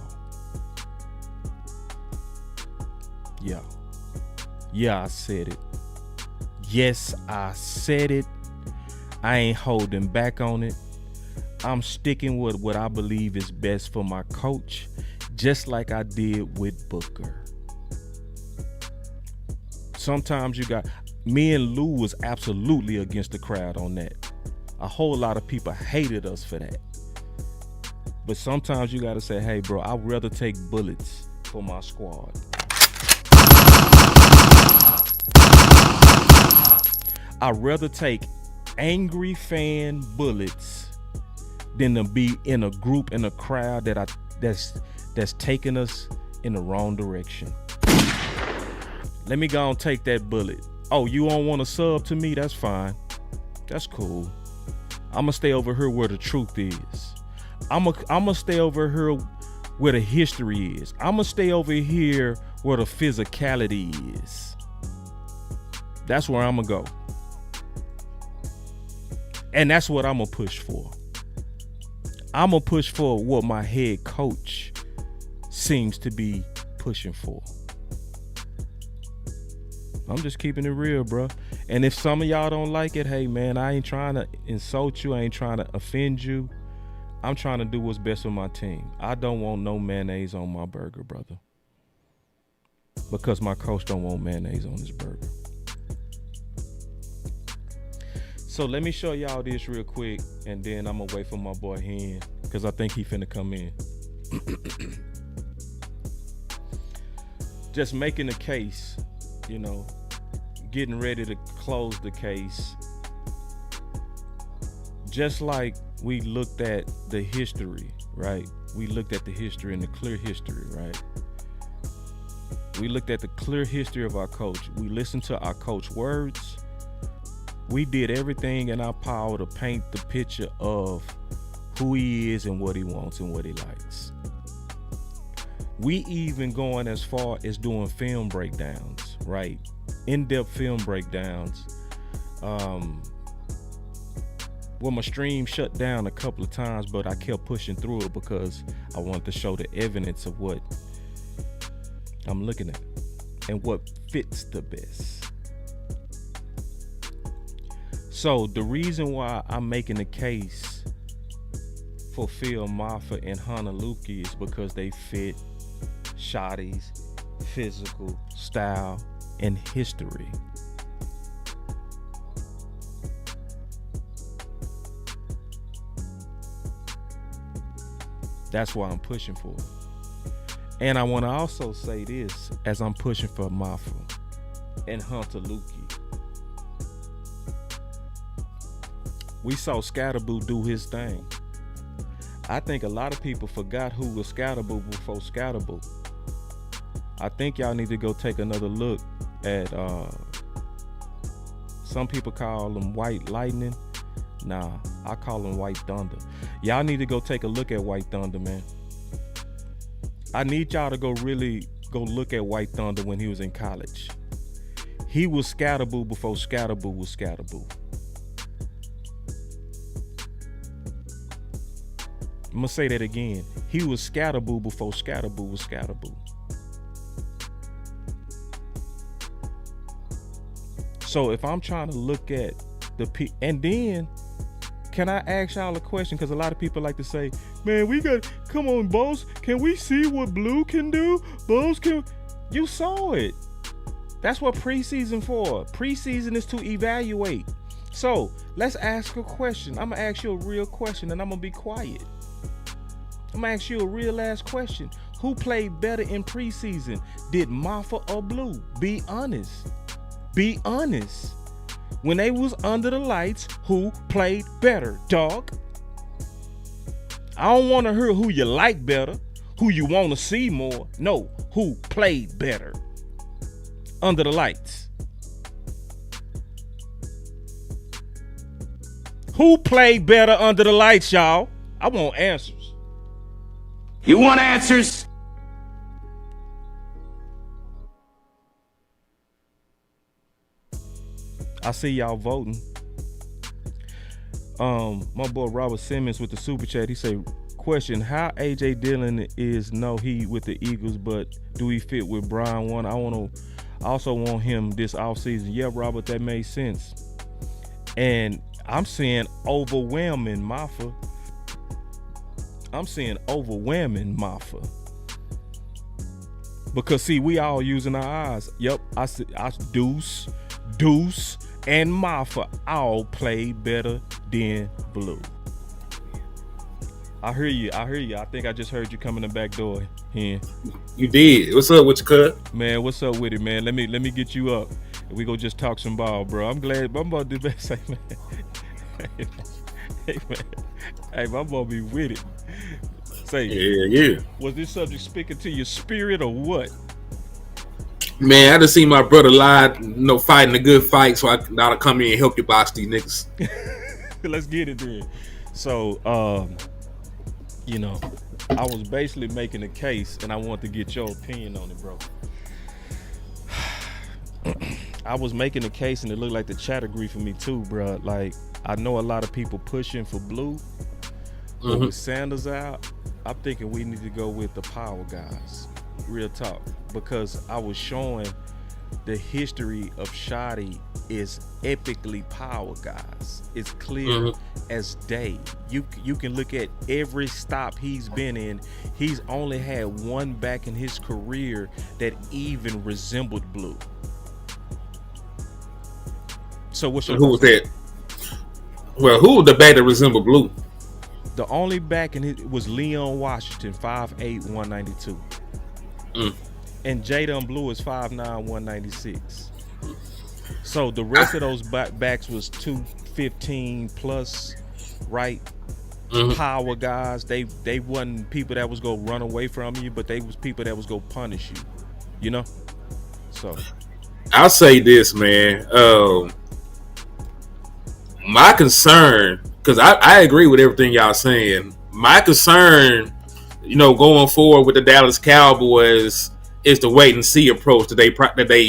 Yeah, I said it. Yes, I said it. I ain't holding back on it. I'm sticking with what I believe is best for my coach, just like I did with Booker. Sometimes you got, me and Lou was absolutely against the crowd on that. A whole lot of people hated us for that. But sometimes you got to say, hey, bro, I'd rather take bullets for my squad. I'd rather take angry fan bullets than to be in a group, in a crowd that's taking us in the wrong direction. Let me go and take that bullet. Oh, you don't want to sub to me? That's fine. That's cool. I'm gonna stay over here where the truth is. I'm gonna stay over here where the history is. I'm gonna stay over here where the physicality is. That's where I'm gonna go. And that's what I'm gonna push for. I'm gonna push for what my head coach seems to be pushing for. I'm just keeping it real, bro. And if some of y'all don't like it, hey, man, I ain't trying to insult you. I ain't trying to offend you. I'm trying to do what's best for my team. I don't want no mayonnaise on my burger, brother. Because my coach don't want mayonnaise on his burger. So let me show y'all this real quick, and then I'm gonna wait for my boy Hen, because I think he finna come in. Just making a case, you know, getting ready to close the case. Just like we looked at the history, right? We looked at the history and the clear history, right? We looked at the clear history of our coach. We listened to our coach's words. We did everything in our power to paint the picture of who he is and what he wants and what he likes. We even going as far as doing film breakdowns, right? In-depth film breakdowns. Well, my stream shut down a couple of times, but I kept pushing through it because I wanted to show the evidence of what I'm looking at and what fits the best. So the reason why I'm making the case for Phil Maffa and Hunter Lukey is because they fit Schotty's physical style and history. That's why I'm pushing for it. And I want to also say this as I'm pushing for Maffa and Hunter Lukey. We saw Scatterboo do his thing. I think a lot of people forgot who was Scatterboo before Scatterboo. I think y'all need to go take another look at, some people call him White Lightning. Nah, I call him White Thunder. Y'all need to go take a look at White Thunder, man. I need y'all to go look at White Thunder when he was in college. He was Scatterboo before Scatterboo was Scatterboo. I'm gonna say that again. He was Scatterboo before Scatterboo was Scatterboo. So if I'm trying to look at and then can I ask y'all a question? Because a lot of people like to say, man, come on, Boss, can we see what Blue can do? Boss, you saw it. That's what preseason for. Preseason is to evaluate. So let's ask a question. I'm gonna ask you a real question and I'm gonna be quiet. I'm gonna ask you a real ass question. Who played better in preseason? Did Maffa or Blue? Be honest. Be honest. When they was under the lights, who played better, dog? I don't want to hear who you like better, who you want to see more. No, who played better under the lights? Who played better under the lights, y'all? I want answers. You want answers? I see y'all voting. My boy Robert Simmons with the super chat. He say, question: how AJ Dillon is he with the Eagles, but do he fit with Brian One? I also want him this offseason. Yeah, Robert, that made sense. And I'm seeing overwhelming Maffa. Because see, we all using our eyes. Yep, I Deuce, and Maffa all play better than Blue. I hear you. I think I just heard you come in the back door here. You did. What's up with you, cuz? Man, what's up with it, man? Let me get you up. And we go just talk some ball, bro. I'm glad. I'm about to do best. Hey, man. Hey, my boy be with it. Say, yeah. Was this subject speaking to your spirit or what? Man, I just seen my brother live, fighting a good fight, so I gotta come in and help you box these niggas. Let's get it then. So, I was basically making a case, and I want to get your opinion on it, bro. I was making a case, and it looked like the chat agreed for me too, bro. Like, I know a lot of people pushing for Blue, but with Sanders out, I'm thinking we need to go with the power guys. Real talk, because I was showing the history of Shotty is epically power guys. It's clear as day. You can look at every stop he's been in. He's only had one back in his career that even resembled Blue. So what's your who was that? Well, who was the back that resembled Blue? The only back in it was Leon Washington, 5'8", 192. And Jaydon Blue is 5'9", 196. So the rest of those backs was 215 plus, right? Power guys. They wasn't people that was gonna run away from you, but they was people that was gonna punish you. So I'll say this, man. My concern, because I agree with everything y'all saying. My concern, going forward with the Dallas Cowboys is the wait and see approach that they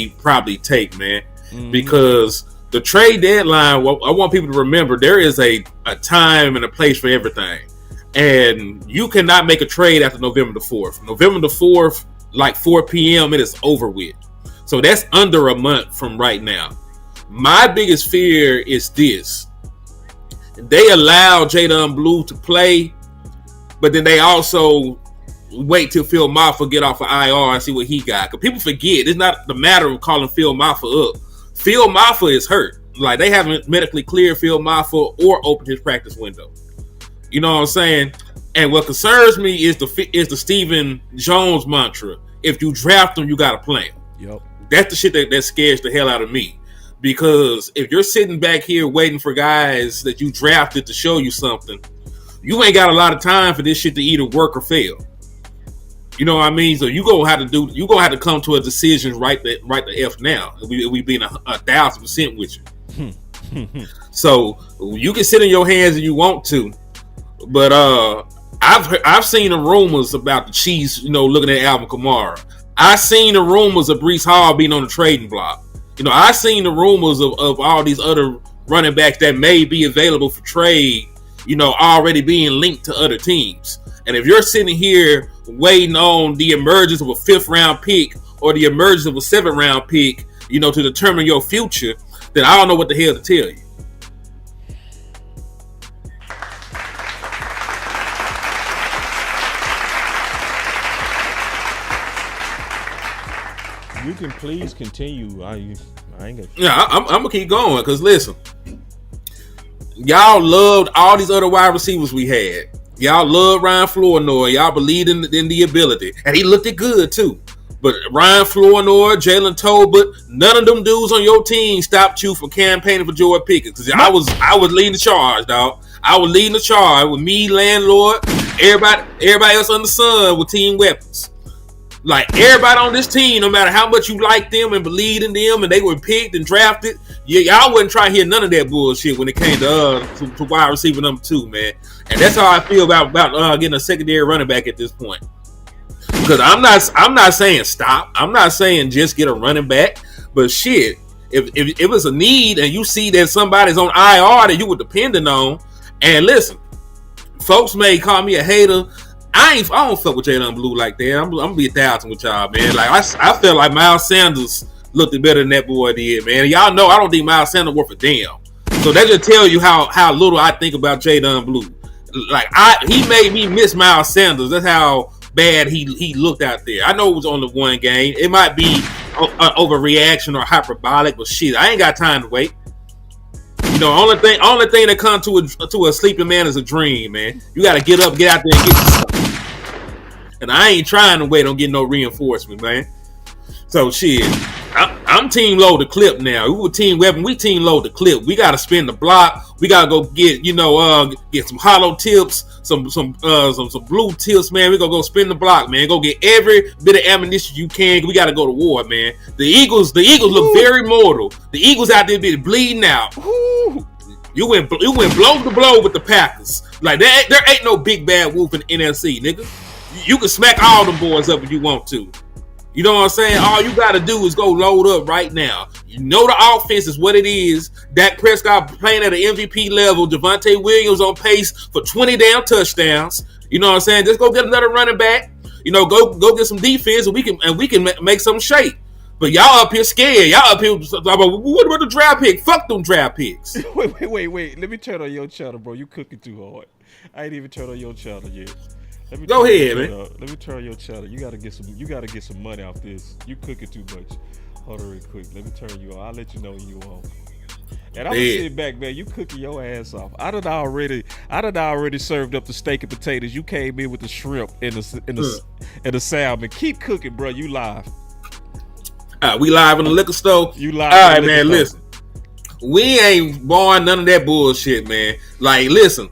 probably take, man. Because the trade deadline, I want people to remember there is a time and a place for everything, and you cannot make a trade after November the 4th. November the 4th, like 4 p.m., it is over with. So that's under a month from right now. My biggest fear is this: they allow Jaydon Blue to play, but then they also wait till Phil Maffa get off of IR and see what he got. Because people forget, it's not the matter of calling Phil Maffa up. Phil Maffa is hurt. Like, they haven't medically cleared Phil Maffa or opened his practice window. You know what I'm saying? And what concerns me is the Stephen Jones mantra: if you draft him, you got to play him. Yep. That's the shit that scares the hell out of me. Because if you're sitting back here waiting for guys that you drafted to show you something, you ain't got a lot of time for this shit to either work or fail. You know what I mean? So you gonna have to come to a decision right the F now. We being 1,000% with you. So you can sit in your hands if you want to, but I've seen the rumors about the Chiefs, looking at Alvin Kamara. I seen the rumors of Breece Hall being on the trading block. I seen the rumors of all these other running backs that may be available for trade, already being linked to other teams. And if you're sitting here waiting on the emergence of a 5th round pick or the emergence of a 7th round pick, to determine your future, then I don't know what the hell to tell you. You can please continue. I ain't gonna. Yeah, I'm gonna keep going because listen, y'all loved all these other wide receivers we had. Y'all loved Ryan Flournoy. Y'all believed in the ability, and he looked it good too. But Ryan Flournoy, Jalen Tolbert, none of them dudes on your team stopped you from campaigning for George Pickens. Because I was leading the charge, dog. I was leading the charge with me, landlord, everybody else on the sun with team weapons. Like everybody on this team, no matter how much you like them and believed in them, and they were picked and drafted, y'all wouldn't try to hear none of that bullshit when it came to wide receiver number 2, man. And that's how I feel about getting a secondary running back at this point. Because I'm not saying stop. I'm not saying just get a running back. But shit, if it's a need and you see that somebody's on IR that you were depending on, and listen, folks may call me a hater. I don't fuck with Jaydon Blue like that. I'm gonna be 1,000 with y'all, man. Like I felt like Miles Sanders looked better than that boy did, man. Y'all know I don't think Miles Sanders worth a damn. So that just tell you how little I think about Jaydon Blue. Like he made me miss Miles Sanders. That's how bad he looked out there. I know it was only one game. It might be an overreaction or hyperbolic, but shit, I ain't got time to wait. Only thing that comes to a sleeping man is a dream, man. You got to get up, get out there, and get yourself. And I ain't trying to wait on getting no reinforcement, man. So shit, I'm team load the clip now. We were team weapon. We team load the clip. We got to spin the block. We got to go get get some hollow tips, some blue tips, man. We gonna go spin the block, man. Go get every bit of ammunition you can. We got to go to war, man. The Eagles look very mortal. The Eagles out there be bleeding out. You went blow to blow with the Packers. Like there ain't no big bad wolf in the NFC, nigga. You can smack all them boys up if you want to. You know what I'm saying? All you got to do is go load up right now. You know the offense is what it is. Dak Prescott playing at an MVP level. Javonte Williams on pace for 20 damn touchdowns. You know what I'm saying? Just go get another running back. Go get some defense, and we can make some shape. But y'all up here scared. Y'all up here about what about the draft pick? Fuck them draft picks. Wait. Let me turn on your channel, bro. You cooking too hard. I ain't even turned on your channel yet. Go ahead, man. Let me turn your channel. You gotta get some money off this. You cooking too much. Hold on real quick. Let me turn you on. I'll let you know when you on. And I'm gonna sit back, man. You cooking your ass off. I done already served up the steak and potatoes. You came in with the shrimp and the salmon. Keep cooking, bro. You live. We live in the liquor store. You live. All right, man. Listen, we ain't born none of that bullshit, man. Like, listen.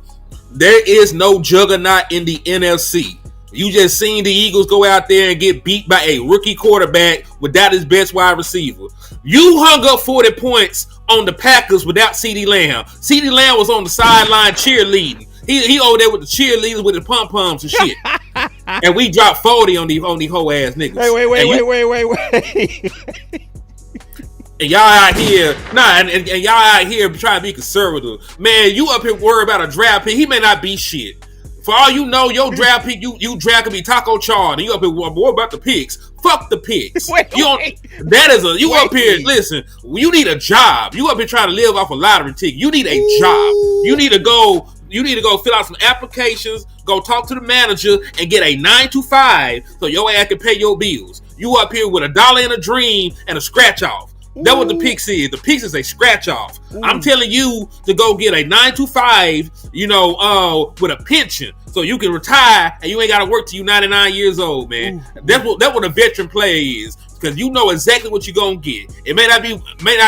There is no juggernaut in the NFC. You just seen the Eagles go out there and get beat by a rookie quarterback without his best wide receiver. You hung up 40 points on the Packers without CeeDee Lamb. CeeDee Lamb was on the sideline cheerleading. He over there with the cheerleaders with the pom-poms and shit. And we dropped 40 on these whole ass niggas. Wait. And y'all out here, and y'all out here trying to be conservative. Man, you up here worried about a draft pick. He may not be shit. For all you know, your draft pick, you draft could be Taco Char, and you up here worried about the picks. Fuck the picks. Up here, listen, you need a job. You up here trying to live off a lottery ticket. You need a job. You need to go fill out some applications, go talk to the manager, and get a 9 to 5 so your ass can pay your bills. You up here with $1 and a dream and a scratch off. That's what the Pix is. The Pix is a scratch off. I'm telling you to go get a 9 to 5, with a pension, so you can retire and you ain't got to work till you 99 years old, man. That's what a veteran player is, because you know exactly what you're gonna get. It may not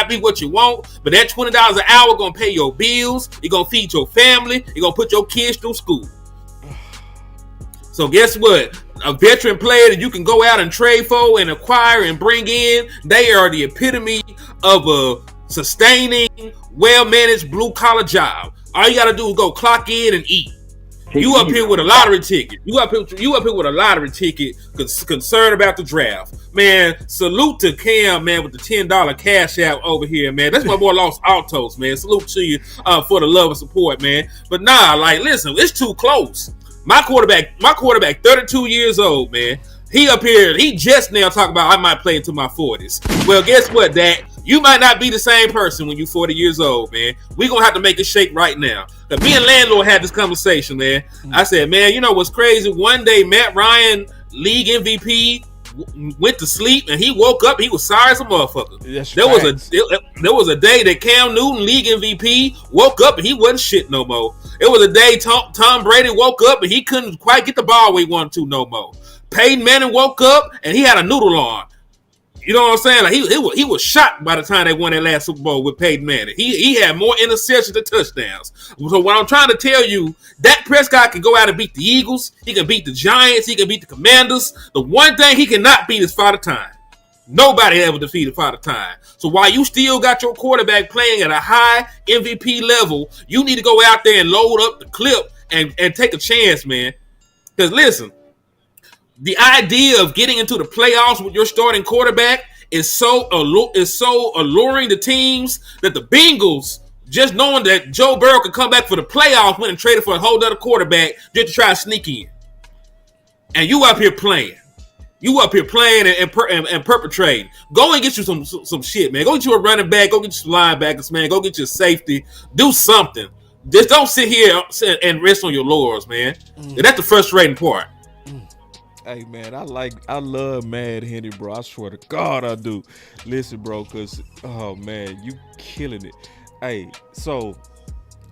be what you want, but that $20 an hour gonna pay your bills. You're gonna feed your family. You're gonna put your kids through school. So guess what? A veteran player that you can go out and trade for and acquire and bring in, they are the epitome of a sustaining, well-managed blue-collar job. All you got to do is go clock in and eat. You up here with a lottery ticket. You up here with a lottery ticket concerned about the draft. Man, salute to Cam, man, with the $10 CashApp over here, man. That's my boy Los Altos, man. Salute to you for the love and support, man. But nah, like, listen, it's too close. My quarterback, 32 years old, man. He up here, he just now talking about I might play into my 40s. Well, guess what, Dak? You might not be the same person when you're 40 years old, man. We're going to have to make it shake right now. Because me and Landlord had this conversation, man. I said, man, you know what's crazy? One day, Matt Ryan, league MVP, went to sleep, and he woke up, he was sorry as a motherfucker. There was a day that Cam Newton, league MVP, woke up, and he wasn't shit no more. It was a day Tom Brady woke up, and he couldn't quite get the ball where he wanted to no more. Peyton Manning woke up, and he had a noodle on. You know what I'm saying? Like he was shocked by the time they won that last Super Bowl with Peyton Manning. He had more interceptions than touchdowns. So what I'm trying to tell you, Dak Prescott can go out and beat the Eagles. He can beat the Giants. He can beat the Commanders. The one thing he cannot beat is Father Time. Nobody ever defeated Father Time. So while you still got your quarterback playing at a high MVP level, you need to go out there and load up the clip and take a chance, man. Because listen, the idea of getting into the playoffs with your starting quarterback is so alluring to teams that the Bengals, just knowing that Joe Burrow could come back for the playoffs, went and traded for a whole other quarterback just to try to sneak in. And you up here playing. You up here playing and perpetrating. Go and get you some shit, man. Go get you a running back. Go get you some linebackers, man. Go get you a safety. Do something. Just don't sit here and rest on your laurels, man. And that's the frustrating part. Hey, man, I love Mad Henry, bro. I swear to God I do. Listen, bro, because, oh, man, you killing it. Hey, so,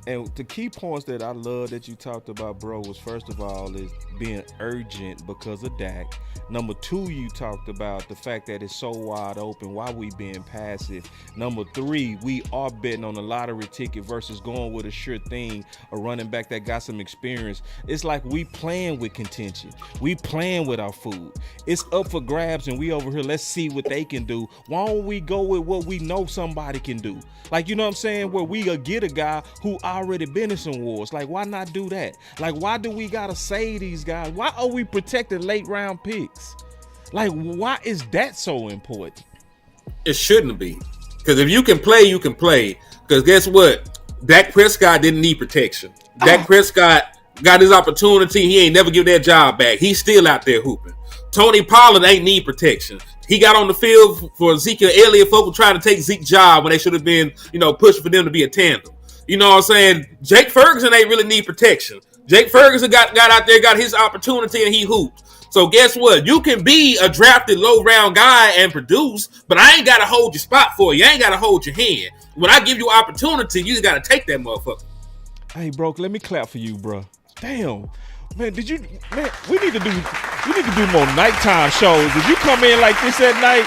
and the key points that I love that you talked about, bro, was first of all is being urgent because of Dak. Number two, you talked about the fact that it's so wide open. Why we being passive? Number three, we are betting on a lottery ticket versus going with a sure thing, a running back that got some experience. It's like we playing with contention. We playing with our food. It's up for grabs, and we over here, let's see what they can do. Why don't we go with what we know somebody can do? Like, you know what I'm saying? Where we get a guy who already been in some wars. Like, why not do that? Like, why do we got to save these guys? Why are we protecting late round picks? Like, why is that so important? It shouldn't be. Because if you can play, you can play. Because guess what? Dak Prescott didn't need protection. Dak Prescott got his opportunity. He ain't never give that job back. He's still out there hooping. Tony Pollard ain't need protection. He got on the field for Ezekiel Elliott. Folks were trying to take Zeke's job when they should have been, pushing for them to be a tandem. You know what I'm saying? Jake Ferguson ain't really need protection. Jake Ferguson got out there, got his opportunity, and he hooped. So guess what? You can be a drafted low-round guy and produce, but I ain't got to hold your spot for you. I ain't got to hold your hand. When I give you opportunity, you just got to take that motherfucker. Hey, bro, let me clap for you, bro. Damn. Man, we need to do more nighttime shows. If you come in like this at night,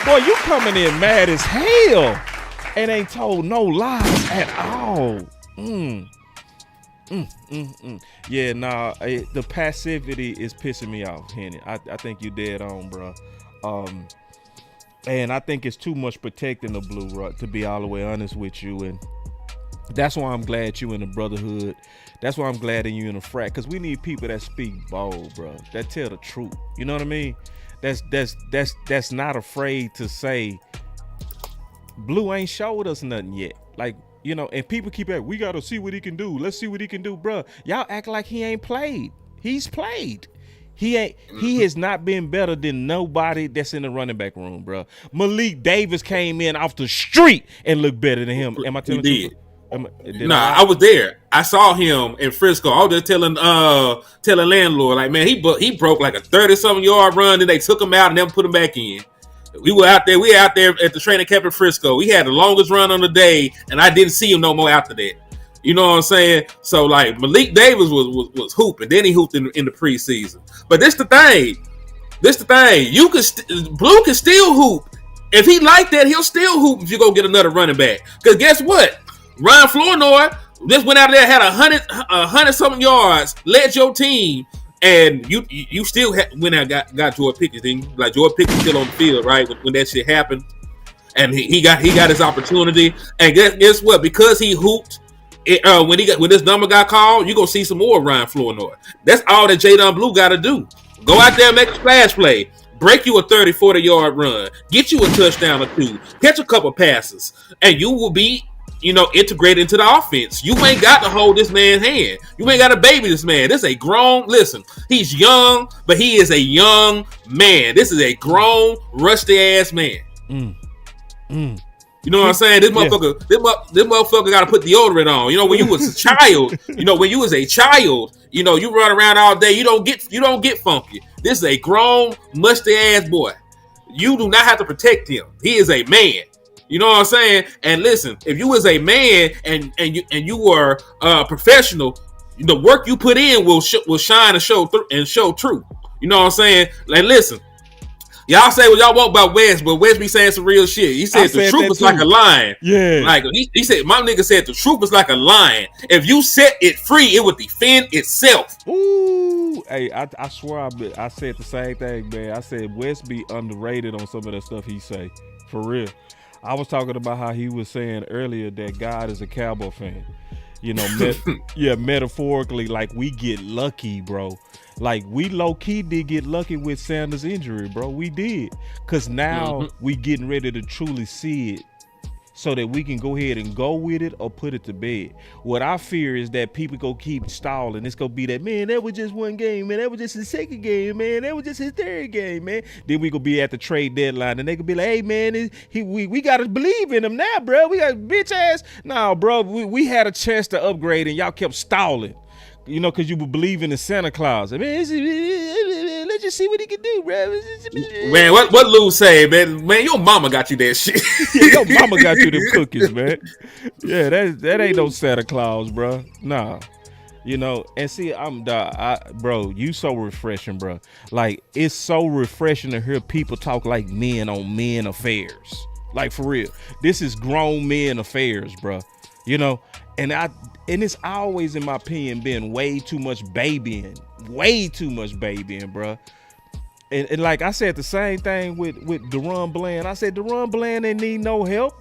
boy, you coming in mad as hell and ain't told no lies at all. Yeah, nah, the passivity is pissing me off, Henny. I think you dead on, bro. And I think it's too much protecting the blue rut, to be all the way honest with you. And that's why I'm glad you in the brotherhood. That's why I'm glad you in a frat, because we need people that speak bold, bro. That tell the truth. You know what I mean? That's not afraid to say Blue ain't showed us nothing yet. Like, and people keep at, we got to see what he can do. Let's see what he can do, bro. Y'all act like he ain't played. He's played. He has not been better than nobody that's in the running back room, bro. Malik Davis came in off the street and looked better than him. Am I telling you? I was there. I saw him in Frisco. I was just telling landlord, like, man, he broke like a 30-something yard run, then they took him out and then put him back in. We were out there at the training camp in Frisco. We had the longest run on the day, and I didn't see him no more after that. You know what I'm saying? So, like, Malik Davis was hooping. Then he hooped in the preseason. But this the thing. You can Blue can still hoop. If he like that, he'll still hoop if you go get another running back. Because guess what? Ryan Flournoy just went out there, had 100-something yards, led your team, and you still went out got George Pickens. Then, like, George Pickens still on the field, right? When that shit happened. and he got his opportunity. And guess what? Because he hooped when this number got called, you gonna see some more Ryan Flournoy. That's all that Jaydon Blue got to do. Go out there and make a splash play. Break you a 30, 40-yard run. Get you a touchdown or two. Catch a couple passes. And you will be, integrated into the offense. You ain't got to hold this man's hand. You ain't got to baby this man. This is a grown, listen, he's young, but he is a young man. This is a grown, rusty-ass man. You know what I'm saying? This motherfucker, this motherfucker got to put deodorant on. When you was a child, you run around all day. You don't get funky. This is a grown, musty ass boy. You do not have to protect him. He is a man. You know what I'm saying? And listen, if you was a man and you were professional, the work you put in will shine and show true. You know what I'm saying? Like, listen. Y'all say what y'all want about Wes, but Wes be saying some real shit. He said the truth is like a lion. Yeah. Like he said, my nigga said the truth is like a lion. If you set it free, it would defend itself. Ooh. Hey, I swear I said the same thing, man. I said Wes be underrated on some of the stuff he say. For real. I was talking about how he was saying earlier that God is a Cowboy fan. Metaphorically, like we get lucky, bro. Like we low key did get lucky with Sanders' injury, bro. We did, cause now we getting ready to truly see it, so that we can go ahead and go with it or put it to bed. What I fear is that people go keep stalling. It's gonna be that, man, that was just one game, man. That was just his second game, man. That was just his third game, man. Then we gonna be at the trade deadline, and they could be like, hey, man, we gotta believe in him now, bro. We got bitch ass. Nah, bro, we had a chance to upgrade, and y'all kept stalling. Because you were believing in Santa Claus. I mean, let's just see what he can do, bro. Man, what Lou say, man? Man, your mama got you that shit. Your mama got you them cookies, man. Yeah, that ain't no Santa Claus, bro. Nah. And see, bro, you so refreshing, bro. Like, it's so refreshing to hear people talk like men on men affairs. Like, for real. This is grown men affairs, bro. And it's always, in my opinion, been way too much babying, bro. And like I said, the same thing with DeRon Bland. I said DeRon Bland didn't need no help,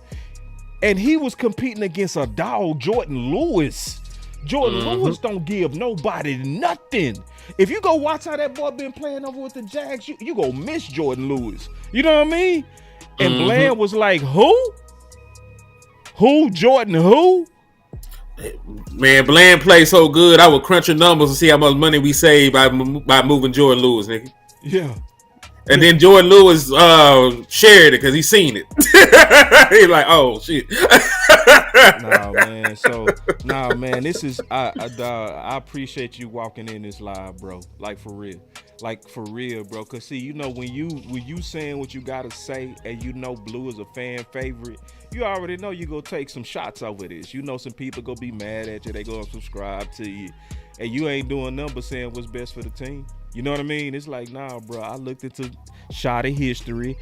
and he was competing against a dog, Jordan Lewis. Jordan Lewis don't give nobody nothing. If you go watch how that boy been playing over with the Jags, you gonna miss Jordan Lewis. You know what I mean? And Bland was like, who? Jordan who? Man, Bland plays so good, I would crunch your numbers and see how much money we save by moving Jordan Lewis, nigga. Yeah. And then Jordan Lewis shared it because he seen it. He's like, oh, shit. Nah, man, this is, I appreciate you walking in this live, bro. Like, for real. Bro. Because, see, when you saying what you got to say and Blue is a fan favorite, you already know you going to take some shots over this. Some people going to be mad at you. They going to subscribe to you. And you ain't doing nothing but saying what's best for the team. You know what I mean? It's like, nah, bro, I looked into Shotty history.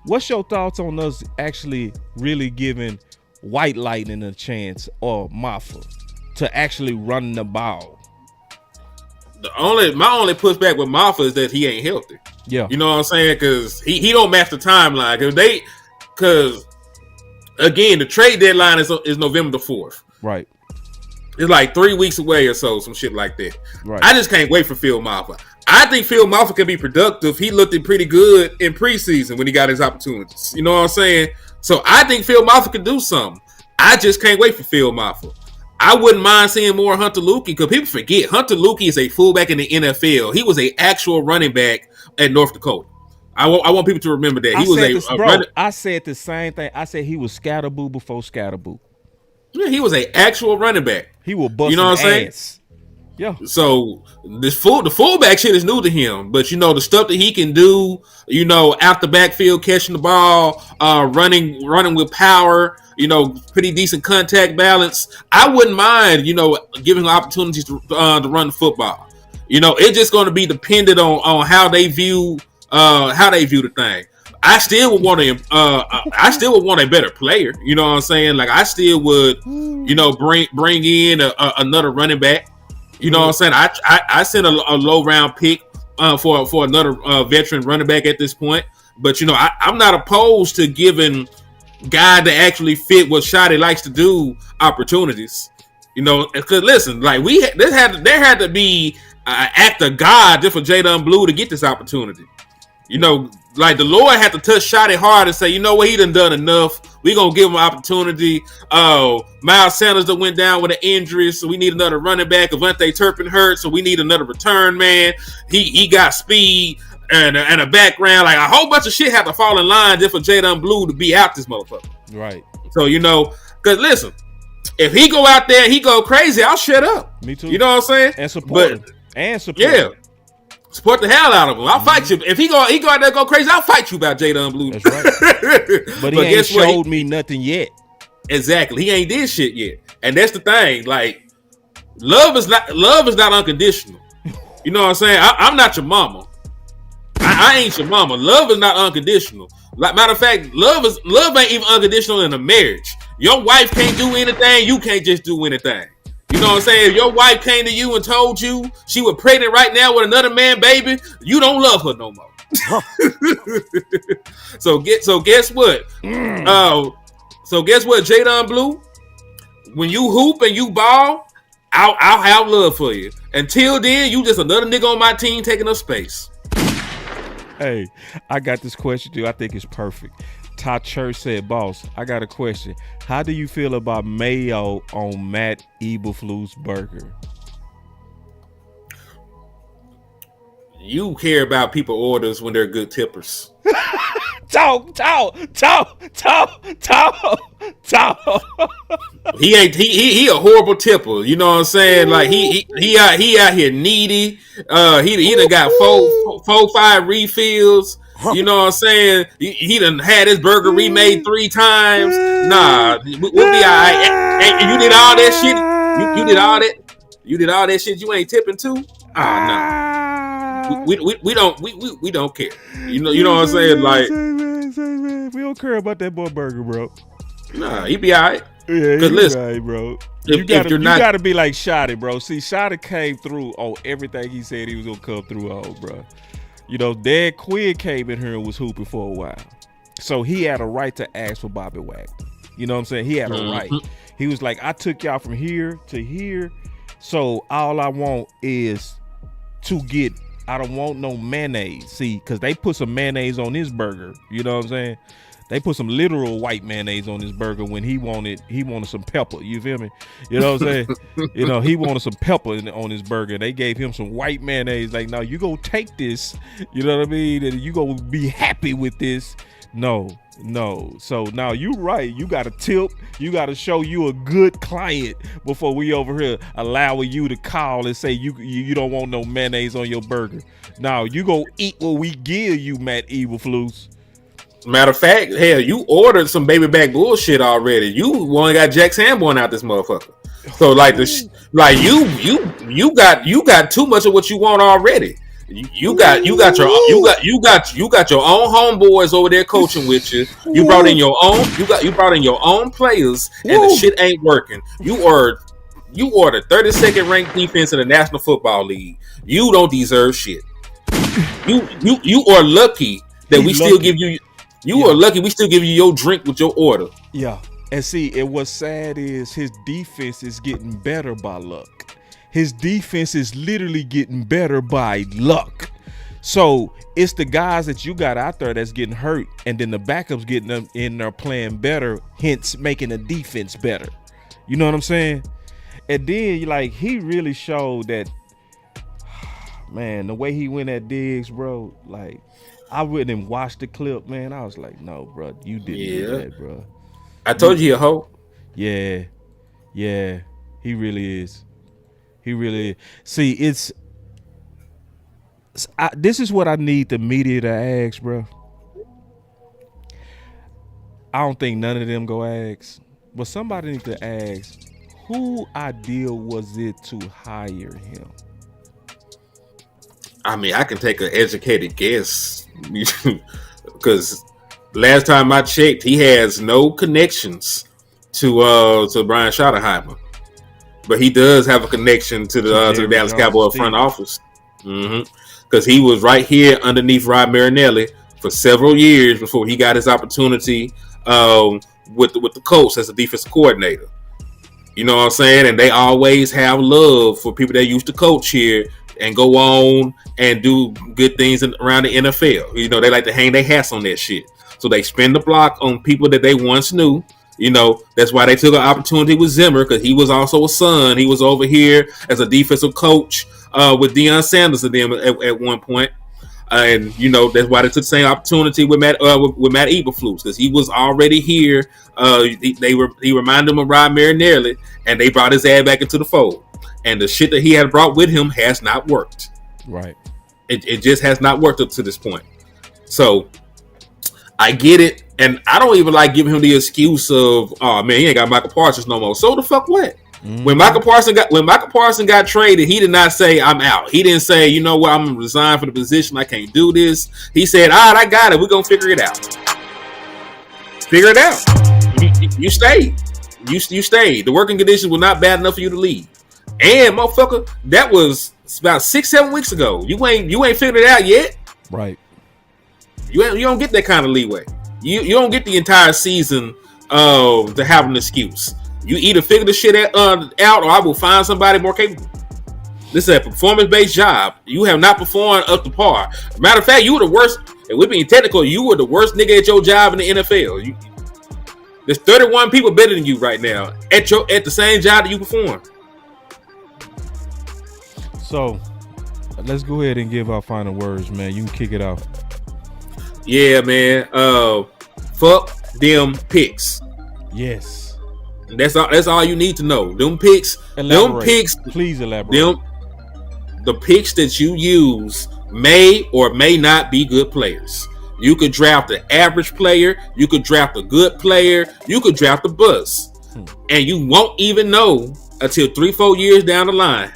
What's your thoughts on us actually really giving White Lightning a chance, or Maffa, to actually run the ball? My only pushback with Maffa is that he ain't healthy. Yeah. You know what I'm saying? Because he don't match the timeline. Because again, the trade deadline is November the 4th. Right. It's like 3 weeks away or so, some shit like that. Right. I just can't wait for Phil Maffa. I think Phil Maffa can be productive. He looked pretty good in preseason when he got his opportunities. You know what I'm saying? So I think Phil Maffa can do something. I just can't wait for Phil Maffa. I wouldn't mind seeing more Hunter Lukey, because people forget Hunter Lukey is a fullback in the NFL. He was an actual running back at North Dakota. I want people to remember that. I said the same thing. I said he was Scatterboo before Scatterboo. Yeah, he was an actual running back. He will bust. You know what I'm saying? Yeah. So the fullback shit is new to him, but the stuff that he can do, out the backfield, catching the ball, running with power, pretty decent contact balance. I wouldn't mind, giving him opportunities to run the football. It's just going to be dependent on how they view the thing. I still would want a better player. You know what I'm saying? Like, I still would, bring in another running back. You know what I'm saying? I sent a low round pick for another veteran running back at this point. But I'm not opposed to giving guy that actually fit what Shotty likes to do opportunities. Because listen, like there had to be an act of God just for Jaydon Blue to get this opportunity. Like the Lord had to touch Shotty hard and say, you know what, he done enough. We gonna give him an opportunity. Miles Sanders that went down with an injury, so we need another running back. Avante Turpin hurt, so we need another return man. He got speed and a background. Like a whole bunch of shit had to fall in line just for Jaydon Blue to be out this motherfucker. Right. So because listen, if he go out there and he go crazy, I'll shut up. Me too. You know what I'm saying? And support him. Yeah. Support the hell out of him. I'll fight you. If he go out there and go crazy, I'll fight you about Jaydon Blue. That's right. But he ain't showed me nothing yet. Exactly. He ain't did shit yet. And that's the thing. Like, love is not unconditional. You know what I'm saying? I'm not your mama. I ain't your mama. Love is not unconditional. Like, matter of fact, love ain't even unconditional in a marriage. Your wife can't do anything. You can't just do anything. You know what I'm saying? If your wife came to you and told you she was pregnant right now with another man, baby, you don't love her no more. So guess what? So guess what, Jaydon Blue? When you hoop and you ball, I'll have love for you. Until then, you just another nigga on my team taking up space. Hey, I got this question too. I think it's perfect. Todd Church said, boss, I got a question. How do you feel about mayo on Matt Eberflus burger? You care about people orders when they're good tippers. Talk. He a horrible tipper. You know what I'm saying? Like he out here needy. He done got four, 5 refills. You know what I'm saying? He done had his burger remade 3 times. Nah, we'll be all right. And you did all that shit. You did all that. You did all that shit. You ain't tipping too. No. We don't care. You know what I'm saying? Like, we don't care about that boy burger, bro. Nah, he be all right. Yeah, he be all right, bro. You gotta be like Shotty, bro. See, Shotty came through on everything he said he was gonna come through on, bro. Dad Quinn came in here and was hooping for a while. So he had a right to ask for Bobby Wagner. You know what I'm saying? He had a right. He was like, I took y'all from here to here. So all I want is to get, I don't want no mayonnaise. See, because they put some mayonnaise on his burger. You know what I'm saying? They put some literal white mayonnaise on his burger when he wanted some pepper. You feel me? You know what I'm saying? He wanted some pepper on his burger. They gave him some white mayonnaise. Like, no, you go take this. You know what I mean? And you go be happy with this. No. So now you right. You got to tip. You got to show you a good client before we over here allowing you to call and say you don't want no mayonnaise on your burger. Now you go eat what we give you, Matt Eberflus. Matter of fact, hell, you ordered some baby back bullshit already. You only got Jack Sanborn out this motherfucker. So you got too much of what you want already. You got your own homeboys over there coaching with you. You brought in your own players, and the shit ain't working. You ordered 32nd ranked defense in the National Football League. You don't deserve shit. You are lucky that we still give you. You are lucky we still give you your drink with your order. Yeah. And see, and what's sad is his defense is getting better by luck. His defense is literally getting better by luck. So it's the guys that you got out there that's getting hurt, and then the backups getting them in there playing better, hence making the defense better. You know what I'm saying? And then, like, he really showed that, man, the way he went at Diggs, bro, like, I went and watched the clip, man. I was like, no, bro, you didn't do that, bro. I told you a hoe. Yeah, he really is. He really is. See, this is what I need the media to ask, bro. I don't think none of them go ask, but somebody needs to ask, who idea was it to hire him? I mean, I can take an educated guess because last time I checked, he has no connections to Brian Schottenheimer, but he does have a connection to the Dallas Cowboys front office. because he was right here underneath Rod Marinelli for several years before he got his opportunity with the Colts as a defensive coordinator. You know what I'm saying? And they always have love for people that used to coach here and go on and do good things around the NFL. You know, they like to hang their hats on that shit. So they spin the block on people that they once knew. You know, that's why they took an opportunity with Zimmer, because he was also a son. He was over here as a defensive coach with Deion Sanders and them at one point. And, you know, that's why they took the same opportunity with Matt Eberflus, because he was already here. He reminded him of Rod Marinelli, and they brought his ass back into the fold. And the shit that he had brought with him has not worked. Right. It just has not worked up to this point. So I get it. And I don't even like giving him the excuse of, oh man, he ain't got Michael Parsons no more. So the fuck what? Mm-hmm. When Michael Parsons got traded, he did not say I'm out. He didn't say, you know what, I'm gonna resign for the position. I can't do this. He said, all right, I got it. We're gonna figure it out. Figure it out. You stayed. You stayed. The working conditions were not bad enough for you to leave. And motherfucker, that was about 6-7 weeks ago. You ain't figured it out yet. Right. You don't get that kind of leeway. You don't get the entire season to have an excuse. You either figure the shit out, or I will find somebody more capable. This is a performance-based job. You have not performed up to par. Matter of fact, you were the worst. And we're being technical. You were the worst nigga at your job in the NFL. There's 31 people better than you right now at the same job that you perform. So, let's go ahead and give our final words, man. You can kick it off. Yeah, man. Fuck them picks. Yes. That's all you need to know. Them picks. Elaborate. Them picks. Please elaborate. The picks that you use may or may not be good players. You could draft an average player. You could draft a good player. You could draft a bust. And you won't even know until 3-4 years down the line.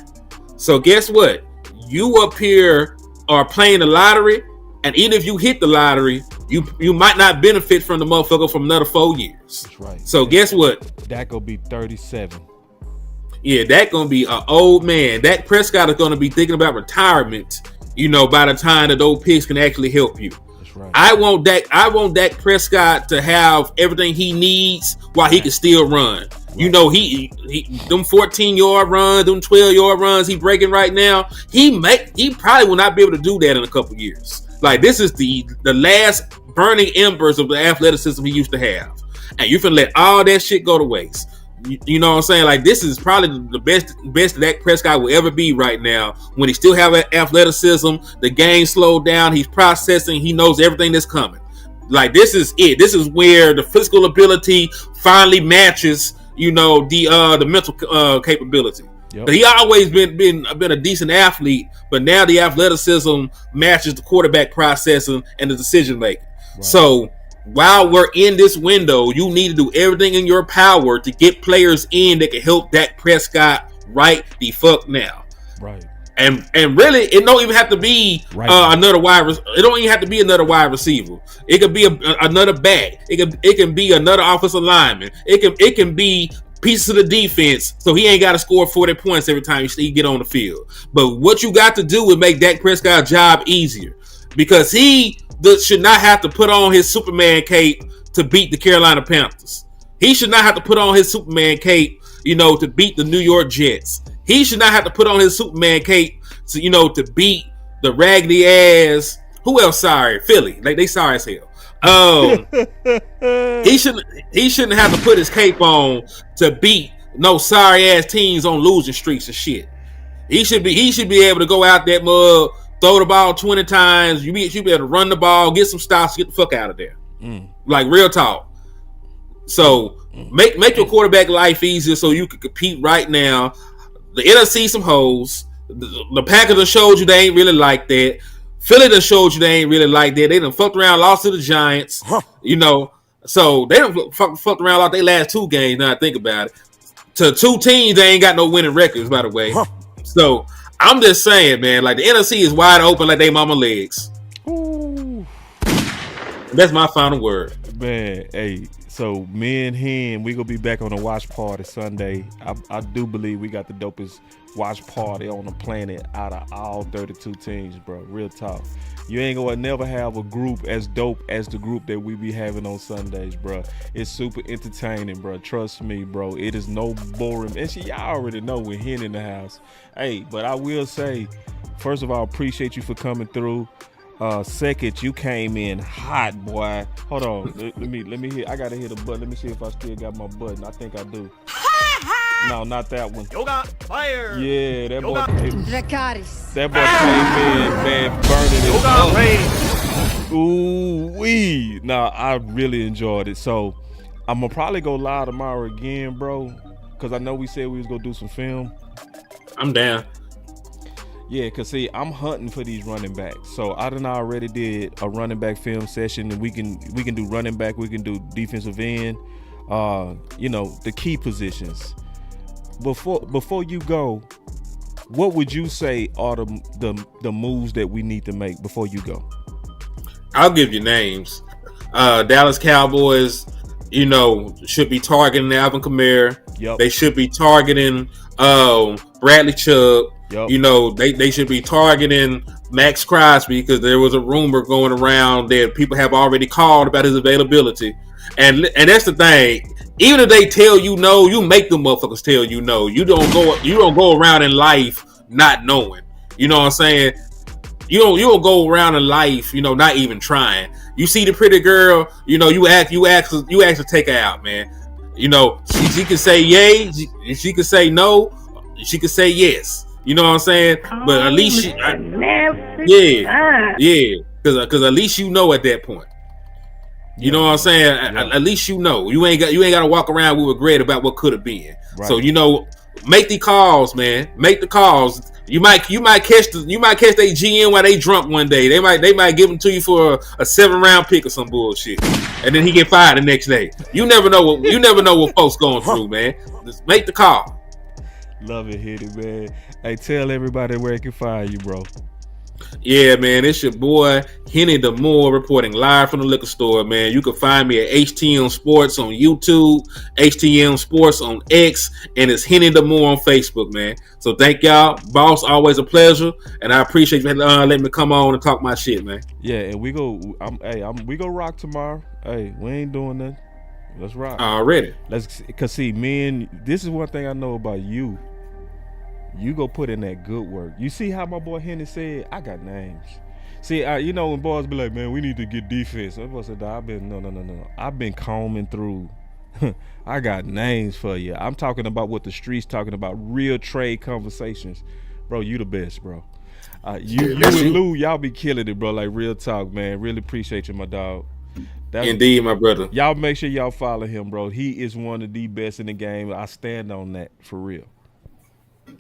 So guess what? You up here are playing the lottery, and even if you hit the lottery, you might not benefit from the motherfucker from another 4 years. That's right. So guess what? That gonna be 37. Yeah, that gonna be an old man. Dak Prescott is gonna be thinking about retirement. You know, by the time that those picks can actually help you. That's right. I want Dak Prescott to have everything he needs while he can still run. You know, he them 14-yard runs, them 12-yard runs he breaking right now. He probably will not be able to do that in a couple years. Like, this is the last burning embers of the athleticism he used to have, and you finna let all that shit go to waste. You know what I'm saying? Like, this is probably the best Dak Prescott will ever be right now. When he still have athleticism, the game slowed down, he's processing, he knows everything that's coming. Like, this is it. This is where the physical ability finally matches, you know, the mental capability. Yep. But he always been a decent athlete, but now the athleticism matches the quarterback processing and the decision making. Right. So while we're in this window, you need to do everything in your power to get players in that can help Dak Prescott right the fuck now. Right. And really, it don't even have to be another wide. It don't even have to be another wide receiver. It could be another back. It can be another offensive lineman. It can be pieces of the defense, so he ain't got to score 40 points every time he get on the field. But what you got to do is make Dak Prescott's job easier, because he should not have to put on his Superman cape to beat the Carolina Panthers. He should not have to put on his Superman cape, you know, to beat the New York Jets. He should not have to put on his Superman cape to, you know, to beat the raggedy ass. Who else? Sorry, Philly. Like, they sorry as hell. He shouldn't have to put his cape on to beat no sorry ass teams on losing streaks and shit. He should be able to go out that mug, throw the ball 20 times. You should be able to run the ball, get some stops, get the fuck out of there. Like, real talk. So make your quarterback life easier so you can compete right now. The NFC some hoes. The Packers have showed you they ain't really like that. Philly done showed you they ain't really like that. They done fucked around, lost to the Giants. You know, so they done fucked around, lost their last 2 games. Now I think about it. To 2 teams, they ain't got no winning records, by the way. So I'm just saying, man, like, the NFC is wide open like they mama legs. Ooh. That's my final word. Man, hey, So me and him, we gonna be back on a watch party Sunday. I do believe we got the dopest watch party on the planet out of all 32 teams, bro. Real talk. You ain't gonna never have a group as dope as the group that we be having on Sundays, bro. It's super entertaining, bro. Trust me, bro. It is no boring. And y'all already know we're here in the house. Hey, but I will say, first of all, appreciate you for coming through. Second, you came in hot, boy. Hold on. Let me hit. I gotta hit a button. Let me see if I still got my button. I think I do. No, not that one. Yoga fire. Yeah, that boy. That boy came in, man, burning it up. Ooh wee. Nah, I really enjoyed it. So I'm gonna probably go live tomorrow again, bro. Cause I know we said we was gonna do some film. I'm down. Yeah, cause see, I'm hunting for these running backs. So I done already did a running back film session, and we can do running back, we can do defensive end, the key positions. Before you go, what would you say are the moves that we need to make before you go? I'll give you names. Dallas Cowboys, should be targeting Alvin Kamara. Yep. They should be targeting Bradley Chubb. Yep. They should be targeting Max Crosby because there was a rumor going around that people have already called about his availability. And that's the thing. Even if they tell you no, you make the motherfuckers tell you no. You don't go around in life not knowing. You know what I'm saying? You don't go around in life, not even trying. You see the pretty girl, you ask to take her out, man. She can say yay, she can say no, she can say yes. You know what I'm saying? But at least because at least you know at that point. You know what I'm saying? At least you know. You ain't got to walk around with regret about what could have been. Right. So make the calls, man. Make the calls. You might catch their GM while they drunk one day. They might give them to you for a 7th-round pick or some bullshit, and then he get fired the next day. You never know what folks going through, man. Just make the call. Love it, hit it, man. Hey, tell everybody where they can find you, bro. Yeah, man, it's your boy Henny DeMoore reporting live from the liquor store, man. You can find me at HTM Sports on YouTube, HTM Sports on X, and it's Henny DeMoore on Facebook, man. So thank y'all, boss. Always a pleasure, and I appreciate you letting me come on and talk my shit, man. Yeah, and we go rock tomorrow. Hey, we ain't doing nothing. Let's rock already. Cause see, man, this is one thing I know about you. You go put in that good work. You see how my boy Henny said, I got names. See, when boys be like, man, we need to get defense. I said, no. I've been combing through. I got names for you. I'm talking about what the streets talking about, real trade conversations. Bro, you the best, bro. You and Lou, y'all be killing it, bro. Like real talk, man. Really appreciate you, my dog. Indeed, my brother. Y'all make sure y'all follow him, bro. He is one of the best in the game. I stand on that, for real.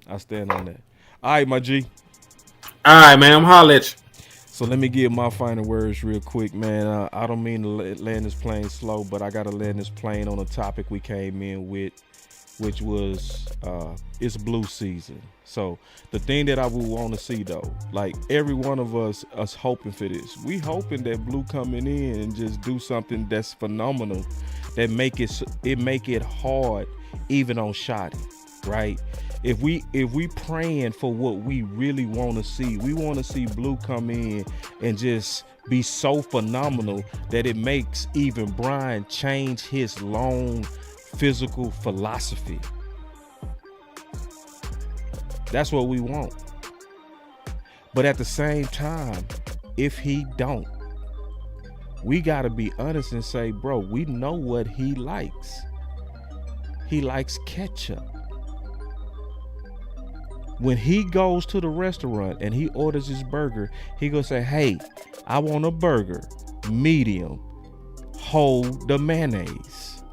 I stand on that. All right, my G. All right, man. I'm holla at you. So let me give my final words real quick, man. I don't mean to land this plane slow, but I got to land this plane on a topic we came in with, which was it's blue season. So the thing that I would want to see, though, like every one of us hoping for this. We hoping that blue coming in and just do something that's phenomenal, that make it hard even on Shotty, right? If we praying for what we really want to see, we want to see blue come in and just be so phenomenal that it makes even Brian change his long physical philosophy. That's what we want. But at the same time, if he don't, we got to be honest and say, bro, we know what he likes. He likes ketchup. When he goes to the restaurant and he orders his burger, he gonna say, hey, I want a burger, medium, hold the mayonnaise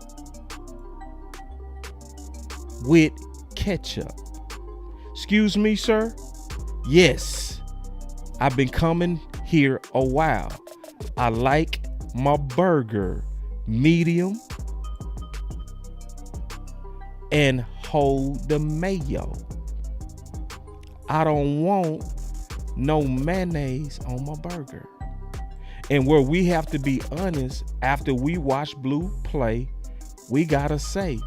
with ketchup. Excuse me, sir? Yes, I've been coming here a while. I like my burger medium and hold the mayo. I don't want no mayonnaise on my burger. And where we have to be honest, after we watch Blue play, we gotta say,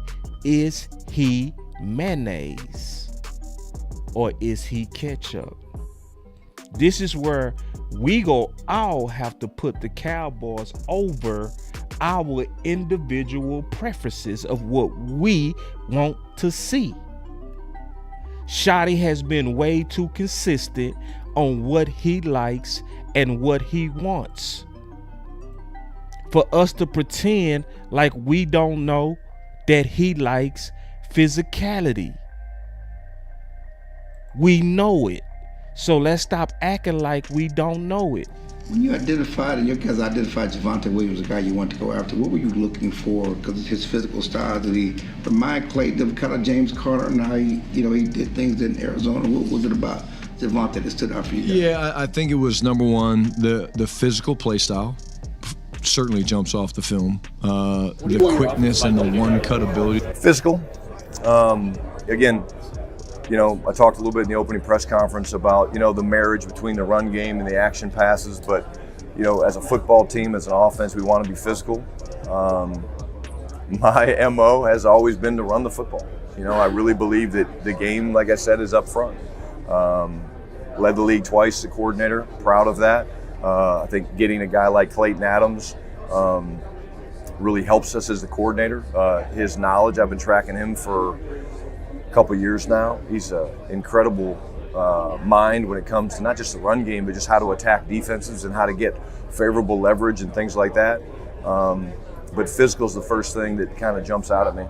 is he mayonnaise or is he ketchup? This is where we all have to put the Cowboys over our individual preferences of what we want to see. Schotty has been way too consistent on what he likes and what he wants. For us to pretend like we don't know that he likes physicality. We know it. So let's stop acting like we don't know it. When you identified, and your guys identified Javonte Williams, the guy you want to go after, what were you looking for? Because his physical style, did he remind Clayton of kind of James Carter and how he did things in Arizona? What was it about Javonte that stood out for you guys? Yeah, I think it was number one, the physical play style. Certainly jumps off the film. The quickness and the one-cut ability. Physical. Again, I talked a little bit in the opening press conference about, the marriage between the run game and the action passes. But, as a football team, as an offense, we want to be physical. My MO has always been to run the football. I really believe that the game, like I said, is up front. Led the league twice as a coordinator. Proud of that. I think getting a guy like Clayton Adams really helps us as the coordinator. His knowledge, I've been tracking him for couple years now. He's an incredible mind when it comes to not just the run game, but just how to attack defenses and how to get favorable leverage and things like that. But physical is the first thing that kind of jumps out at me.